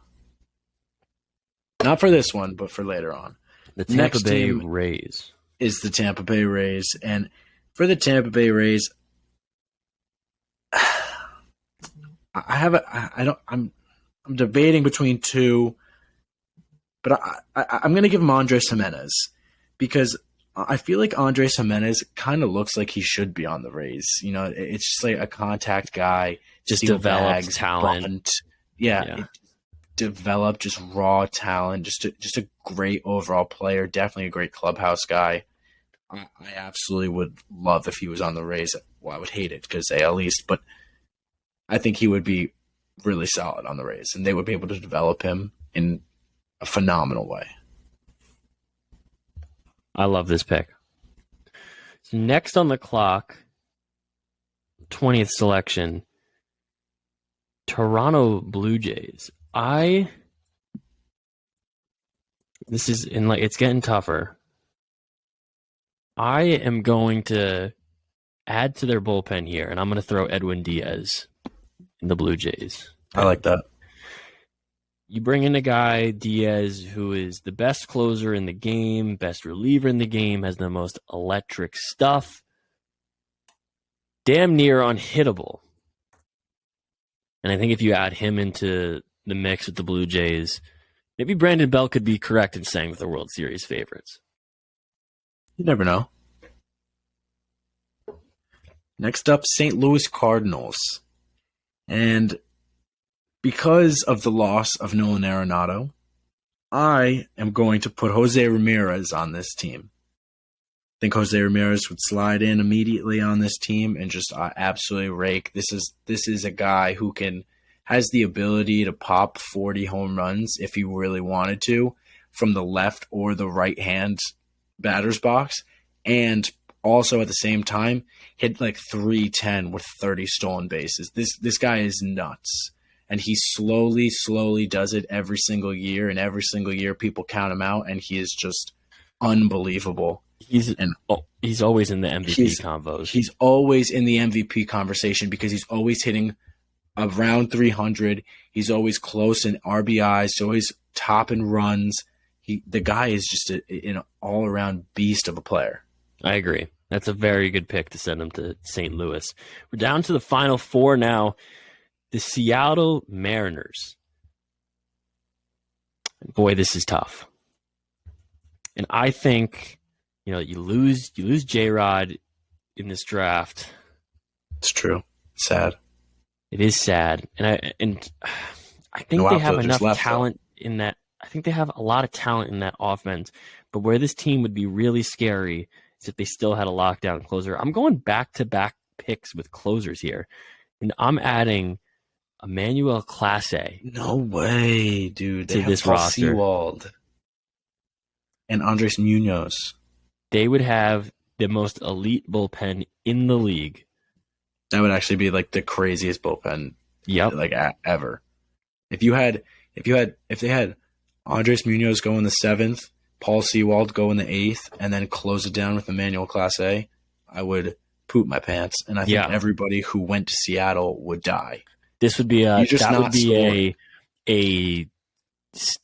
Not for this one, but for later on. The Tampa Bay Rays is the Tampa Bay Rays, and for the Tampa Bay Rays, I'm debating between two. But I'm going to give him Andres Jimenez because I feel like Andres Jimenez kind of looks like he should be on the Rays. You know, it's just like a contact guy. Just developed talent. Developed just raw talent. Just a great overall player. Definitely a great clubhouse guy. I absolutely would love if he was on the Rays. Well, I would hate it because AL East, but I think he would be really solid on the Rays, and they would be able to develop him in a phenomenal way. I love this pick. So next on the clock, 20th selection, Toronto Blue Jays. It's getting tougher. I am going to add to their bullpen here, and I'm going to throw Edwin Diaz in the Blue Jays. I like that. You bring in a guy, Diaz, who is the best closer in the game, best reliever in the game, has the most electric stuff, damn near unhittable. And I think if you add him into the mix with the Blue Jays, maybe Brandon Bell could be correct in saying with the World Series favorites. You never know. Next up, St. Louis Cardinals. And because of the loss of Nolan Arenado, I am going to put Jose Ramirez on this team. I think Jose Ramirez would slide in immediately on this team and just absolutely rake. This is a guy who has the ability to pop 40 home runs if he really wanted to from the left or the right hand batter's box, and also at the same time hit like 310 with 30 stolen bases. This guy is nuts. And he slowly does it every single year, and every single year people count him out, and he is just unbelievable. He's always in the MVP convos. He's always in the MVP conversation because he's always hitting around 300. He's always close in RBIs, so he's top in runs. The guy is just an all-around beast of a player. I agree. That's a very good pick to send him to St. Louis. We're down to the final four now. The Seattle Mariners. Boy, this is tough. And I think, you lose J-Rod in this draft. It's true. Sad. It is sad. And I think they have enough talent in that. I think they have a lot of talent in that offense. But where this team would be really scary is if they still had a lockdown closer. I'm going back-to-back picks with closers here. And I'm adding Emmanuel Clase. No way, dude. They to this Paul roster. Sewald and Andres Munoz. They would have the most elite bullpen in the league. That would actually be like the craziest bullpen, Yep. Ever. If they had Andres Munoz go in the 7th, Paul Sewald go in the 8th, and then close it down with Emmanuel Clase, I would poop my pants, and I think everybody who went to Seattle would die. This would be a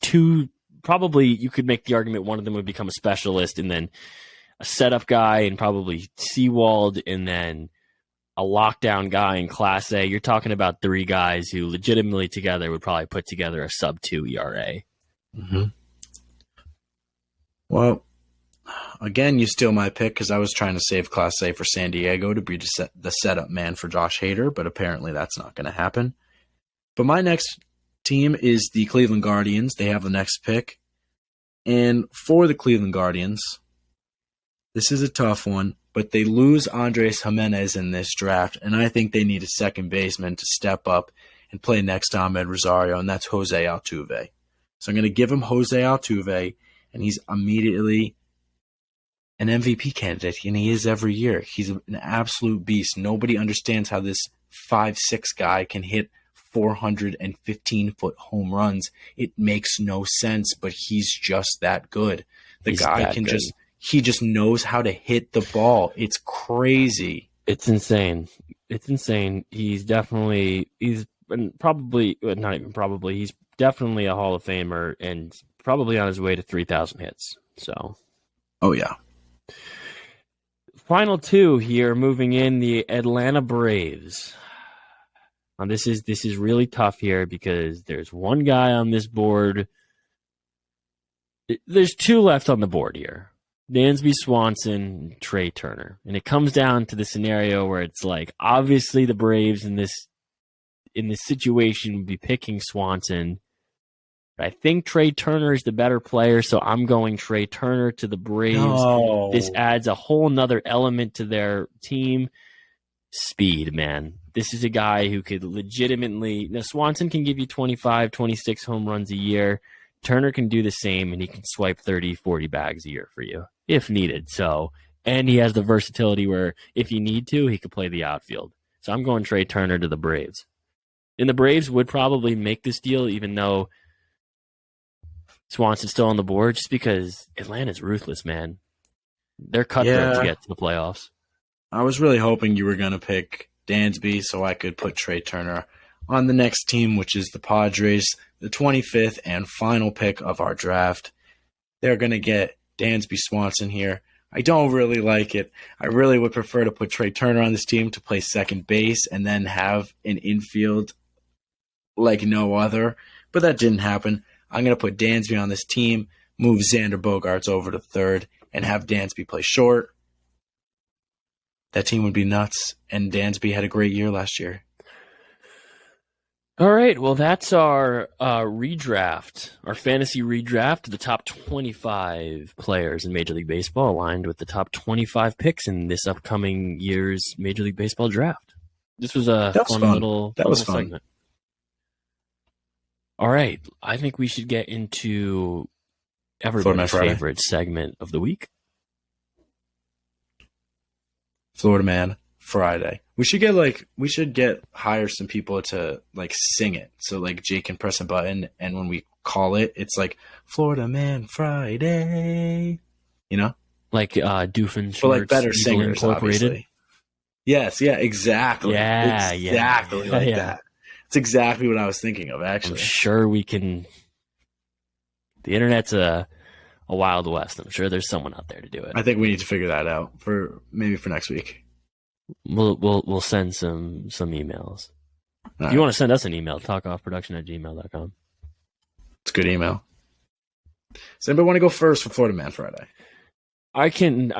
two. Probably you could make the argument one of them would become a specialist, and then a setup guy, and probably Sewald, and then a lockdown guy in Class A. You're talking about 3 guys who legitimately together would probably put together a sub-2 ERA. Mm-hmm. Well, again, you steal my pick because I was trying to save Class A for San Diego to be the setup man for Josh Hader, but apparently that's not going to happen. But my next team is the Cleveland Guardians. They have the next pick. And for the Cleveland Guardians, this is a tough one, but they lose Andres Jimenez in this draft, and I think they need a second baseman to step up and play next to Ahmed Rosario, and that's Jose Altuve. So I'm going to give him Jose Altuve, and he's immediately an MVP candidate, and he is every year. He's an absolute beast. Nobody understands how this 5'6" guy can hit 415-foot home runs. It makes no sense, but he's just that good. He just knows how to hit the ball. It's crazy. It's insane. He's definitely he's definitely a Hall of Famer and probably on his way to 3,000 hits. So, oh yeah. Final 2 here, moving in the Atlanta Braves. This is really tough here because there's one guy on this board. There's 2 left on the board here. Dansby Swanson, Trey Turner. And it comes down to the scenario where it's like, obviously the Braves in this situation would be picking Swanson. But I think Trey Turner is the better player, so I'm going Trey Turner to the Braves. No. This adds a whole nother element to their team. Speed, man. This is a guy who could legitimately... Now, Swanson can give you 25, 26 home runs a year. Turner can do the same, and he can swipe 30, 40 bags a year for you, if needed. And he has the versatility where, if you need to, he could play the outfield. So I'm going Trey Turner to the Braves. And the Braves would probably make this deal, even though Swanson's still on the board, just because Atlanta's ruthless, man. They're cutthroat to get to the playoffs. I was really hoping you were going to pick Dansby so I could put Trey Turner on the next team, which is the Padres, the 25th and final pick of our draft. They're going to get Dansby Swanson here. I don't really like it. I really would prefer to put Trey Turner on this team to play second base and then have an infield like no other, but that didn't happen. I'm going to put Dansby on this team, move Xander Bogaerts over to third, and have Dansby play short. That team would be nuts, and Dansby had a great year last year. All right, well, that's our redraft, our fantasy redraft. The top 25 players in Major League Baseball aligned with the top 25 picks in this upcoming year's Major League Baseball draft. This was a fun little segment. All right, I think we should get into everybody's favorite segment of the week. Florida Man Friday. We should hire some people to sing it. So Jake can press a button, and when we call it, it's like Florida Man Friday. You know, Doofenshmirtz, but better singers, Incorporated. Obviously. Yes, yeah, exactly. Exactly like that. It's exactly what I was thinking of. Actually, I'm sure we can. The internet's a a Wild West. I'm sure there's someone out there to do it. I think we need to figure that out for next week. We'll send some emails. All if you want to send us an email, talkoffproduction@gmail.com. It's a good email. Does anybody want to go first for Florida Man Friday? I can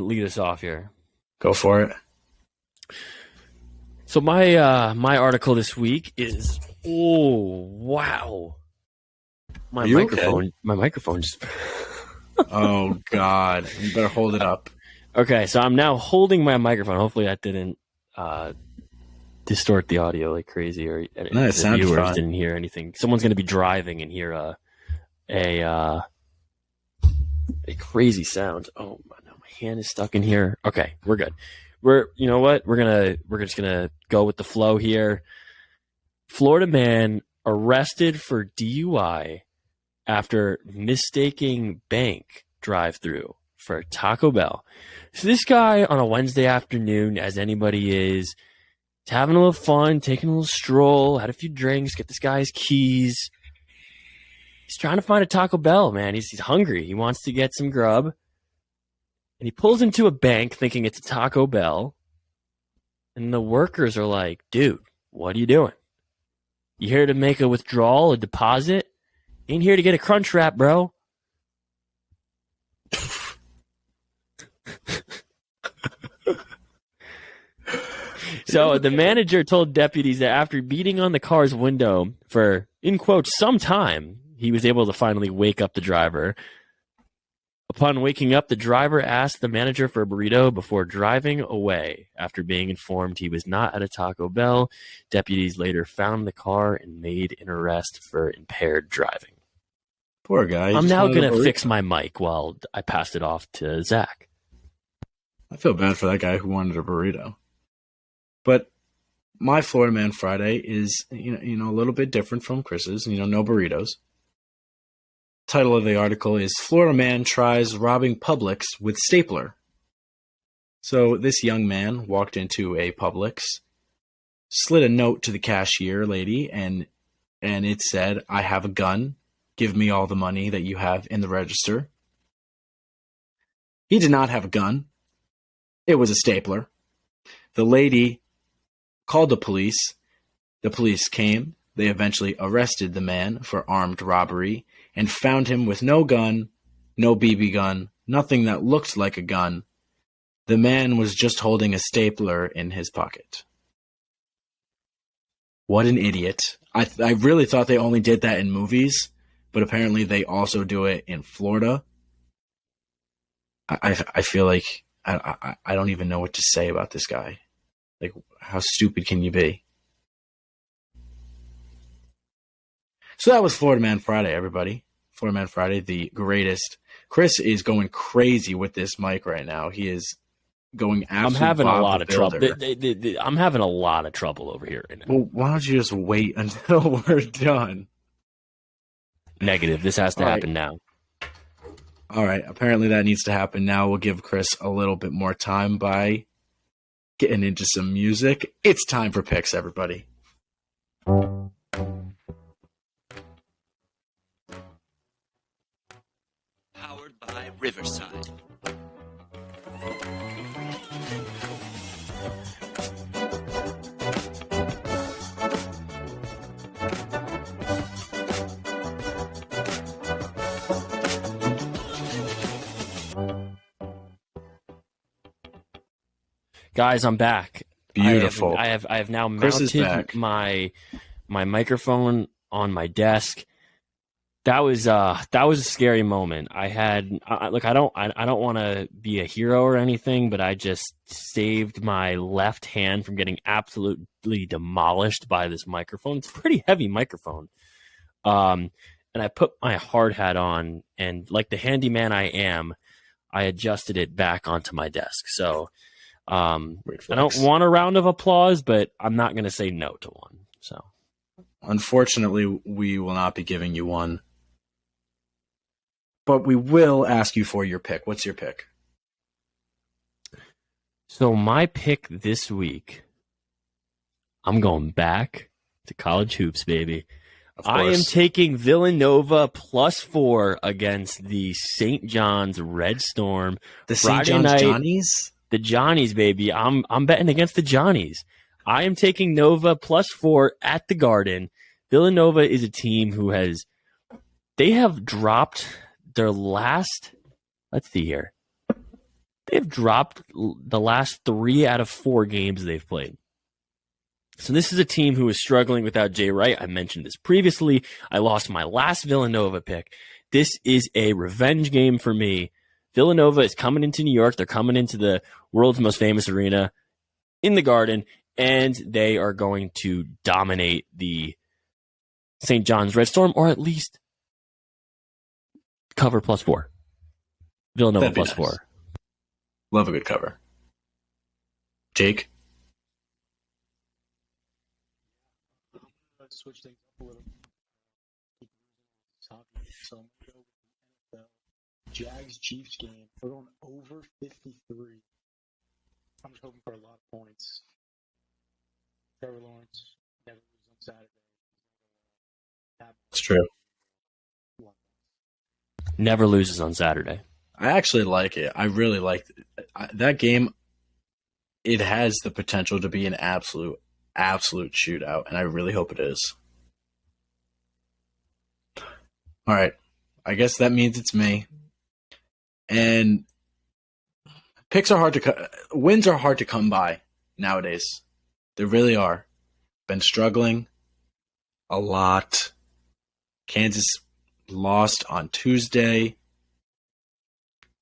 lead us off here. Go for it. So my my article this week is wow. My microphone just Oh God. You better hold it up. Okay, so I'm now holding my microphone. Hopefully that didn't distort the audio like crazy, or no, the viewers didn't hear anything. Someone's going to be driving and hear a crazy sound. Oh no, my hand is stuck in here. Okay, we're good. You know what? We're just gonna go with the flow here. Florida man arrested for DUI after mistaking bank drive-through for Taco Bell. So this guy on a Wednesday afternoon, as anybody is having a little fun, taking a little stroll, had a few drinks, get this guy's keys. He's trying to find a Taco Bell, man. He's hungry. He wants to get some grub. And he pulls into a bank thinking it's a Taco Bell. And the workers are like, dude, what are you doing? You here to make a withdrawal, a deposit? Ain't here to get a crunch wrap, bro. So the manager told deputies that after beating on the car's window for, in quotes, some time, he was able to finally wake up the driver. Upon waking up, the driver asked the manager for a burrito before driving away. After being informed he was not at a Taco Bell, deputies later found the car and made an arrest for impaired driving. Poor guy. I'm now going to fix my mic while I pass it off to Zach. I feel bad for that guy who wanted a burrito. But my Florida Man Friday is, you know, a little bit different from Chris's. No burritos. Title of the article is Florida Man Tries Robbing Publix with Stapler. So this young man walked into a Publix, slid a note to the cashier lady, and it said, "I have a gun. Give me all the money that you have in the register." He did not have a gun. It was a stapler. The lady called the police. The police came. They eventually arrested the man for armed robbery and found him with no gun, no BB gun, nothing that looked like a gun. The man was just holding a stapler in his pocket. What an idiot. I really thought they only did that in movies, but apparently they also do it in Florida. I feel like I don't even know what to say about this guy. Like, how stupid can you be? So that was Florida Man Friday, everybody. Florida Man Friday, the greatest. Chris is going crazy with this mic right now. He is going absolutely. I'm having a lot of trouble. I'm having a lot of trouble over here right now. Well, why don't you just wait until we're done? Negative. This has to happen now. All right. Apparently that needs to happen now. We'll give Chris a little bit more time by getting into some music. It's time for picks, everybody. Powered by Riverside. Guys, I'm back. Beautiful. I have now mounted my microphone on my desk. That was a scary moment. I don't want to be a hero or anything, but I just saved my left hand from getting absolutely demolished by this microphone. It's a pretty heavy microphone. And I put my hard hat on, and like the handyman I am, I adjusted it back onto my desk. So I don't want a round of applause, but I'm not going to say no to one. So unfortunately, we will not be giving you one. But we will ask you for your pick. What's your pick? So my pick this week, I'm going back to college hoops, baby. Of I am course. taking Villanova +4 against the St. John's Red Storm. The St. Friday John's night, Johnnies? the Johnnies, baby. I'm betting against the Johnnies. I am taking Nova +4 at the Garden. Villanova is a team who they have dropped their last, let's see here. They've dropped the last 3 out of 4 games they've played. So this is a team who is struggling without Jay Wright. I mentioned this previously. I lost my last Villanova pick. This is a revenge game for me. Villanova is coming into New York. They're coming into the world's most famous arena in the Garden, and they are going to dominate the St. John's Red Storm, or at least cover +4. Villanova That'd be +4. nice. Love a good cover. Jake? Let's switch things up a little. So I'm going to go with the NFL Jags-Chiefs game. We're going over 53. I'm just hoping for a lot of points. Trevor Lawrence never loses on Saturday. It's true. Never loses on Saturday. I actually like it. I really like that game. It has the potential to be an absolute shootout, and I really hope it is. All right. I guess that means it's me. And wins are hard to come by nowadays. They really are. Been struggling a lot. Kansas lost on Tuesday.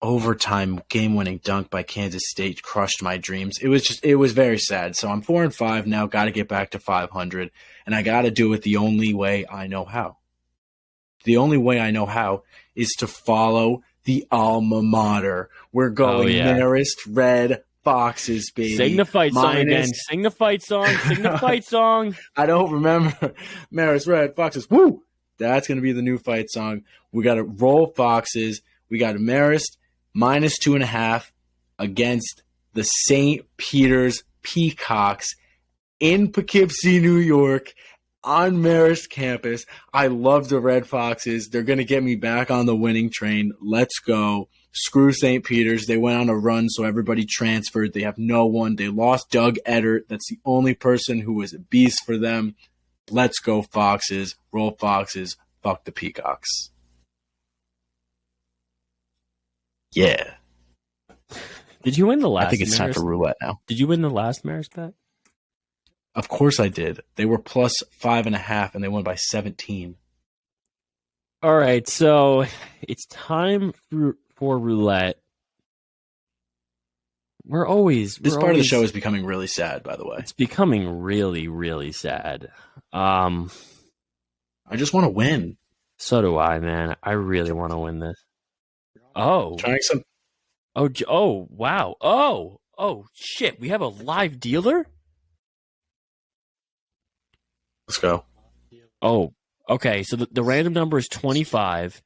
Overtime game-winning dunk by Kansas State crushed my dreams. It was very sad. So I'm 4-5 now. Got to get back to 500, and I got to do it the only way I know how. The only way I know how is to follow the alma mater. We're going Marist Red Foxes, baby. Sing the fight song again. Sing the fight song. Sing the fight song. I don't remember Marist Red Foxes. Woo! That's going to be the new fight song. We got to roll Foxes. We got Marist -2.5 against the St. Peter's Peacocks in Poughkeepsie, New York, on Marist campus. I love the Red Foxes. They're going to get me back on the winning train. Let's go. Screw St. Peter's. They went on a run, so everybody transferred. They have no one. They lost Doug Eddert. That's the only person who was a beast for them. Let's go, Foxes. Roll Foxes. Fuck the Peacocks. Yeah. Did you win the last? I think it's time Marist? for roulette now. Did you win the last Marist bet? Of course I did. They were +5.5, and they won by 17. All right, so it's time for roulette. This part of the show is becoming really sad, by the way. It's becoming really, really sad. I just want to win. So do I, man. I really want to win this. Oh. Trying some. Oh, wow. Oh, shit. We have a live dealer? Let's go. Oh, okay. So the random number is 25.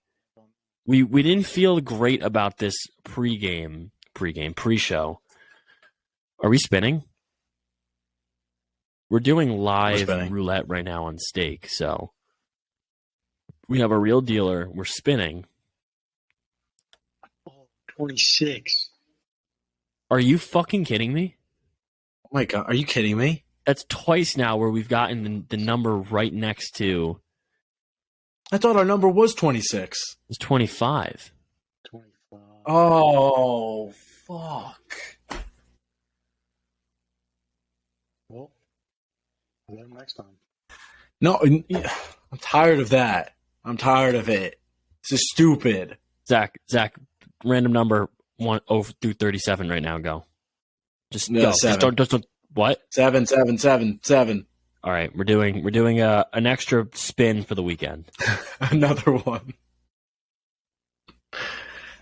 We didn't feel great about this pre-show. Are we spinning? We're doing live roulette right now on stake, so we have a real dealer. We're spinning. 26. Are you fucking kidding me? Oh my God, are you kidding me? That's twice now where we've gotten the number right next to. I thought our number was 26. It's 25. 25. Oh, fuck. Well, we'll get them next time. No, I'm tired of that. I'm tired of it. This is stupid. Zach, random number 1 over through 37 right now. Go. Just No, go. 7. Just don't. What? 7. All right, we're doing an extra spin for the weekend. Another one.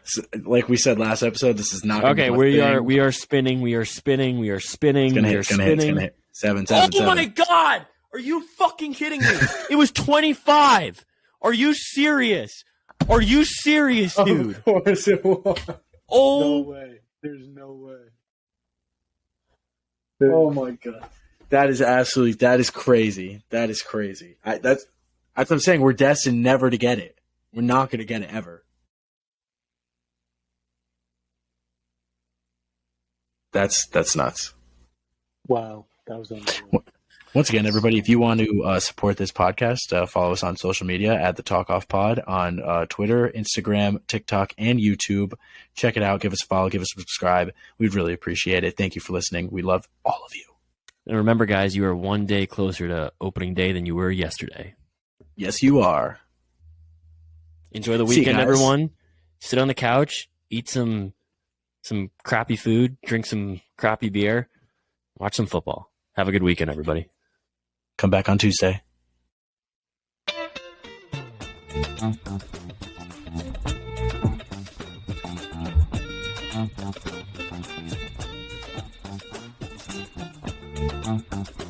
So, like we said last episode, this is not gonna okay. be We are spinning. It's gonna hit. 7. Oh my God! Are you fucking kidding me? It was 25. Are you serious? Are you serious, dude? Of course it was. Oh No way. There's no way. Oh my God. That is crazy. I That's what I'm saying. We're destined never to get it. We're not going to get it ever. That's nuts. Wow, that was unbelievable. Once again, everybody, if you want to support this podcast, follow us on social media at the Talk Off Pod on Twitter, Instagram, TikTok, and YouTube. Check it out. Give us a follow. Give us a subscribe. We'd really appreciate it. Thank you for listening. We love all of you. And remember, guys, you are one day closer to opening day than you were yesterday. Yes, you are. Enjoy the See you weekend, guys. everyone. Sit on the couch, eat some crappy food, drink some crappy beer, watch some football. Have a good weekend, everybody. Come back on Tuesday. Thank you.